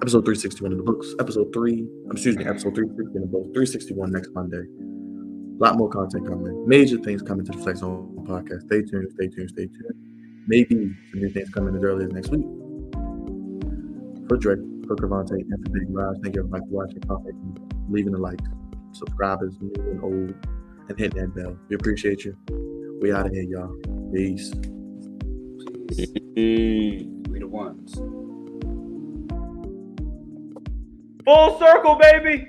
Episode 361 in the books. Episode 360 in the books. 361 next Monday. A lot more content coming. Major things coming to the Flex On podcast. Stay tuned. Maybe some new things coming as early as next week. For Drake, for Crevonte, and for Big Raj, thank you everybody for watching, commenting, leaving the likes, subscribers, new and old, and hitting that bell. We appreciate you. We out of here, y'all. Peace. We the ones. Full circle, baby.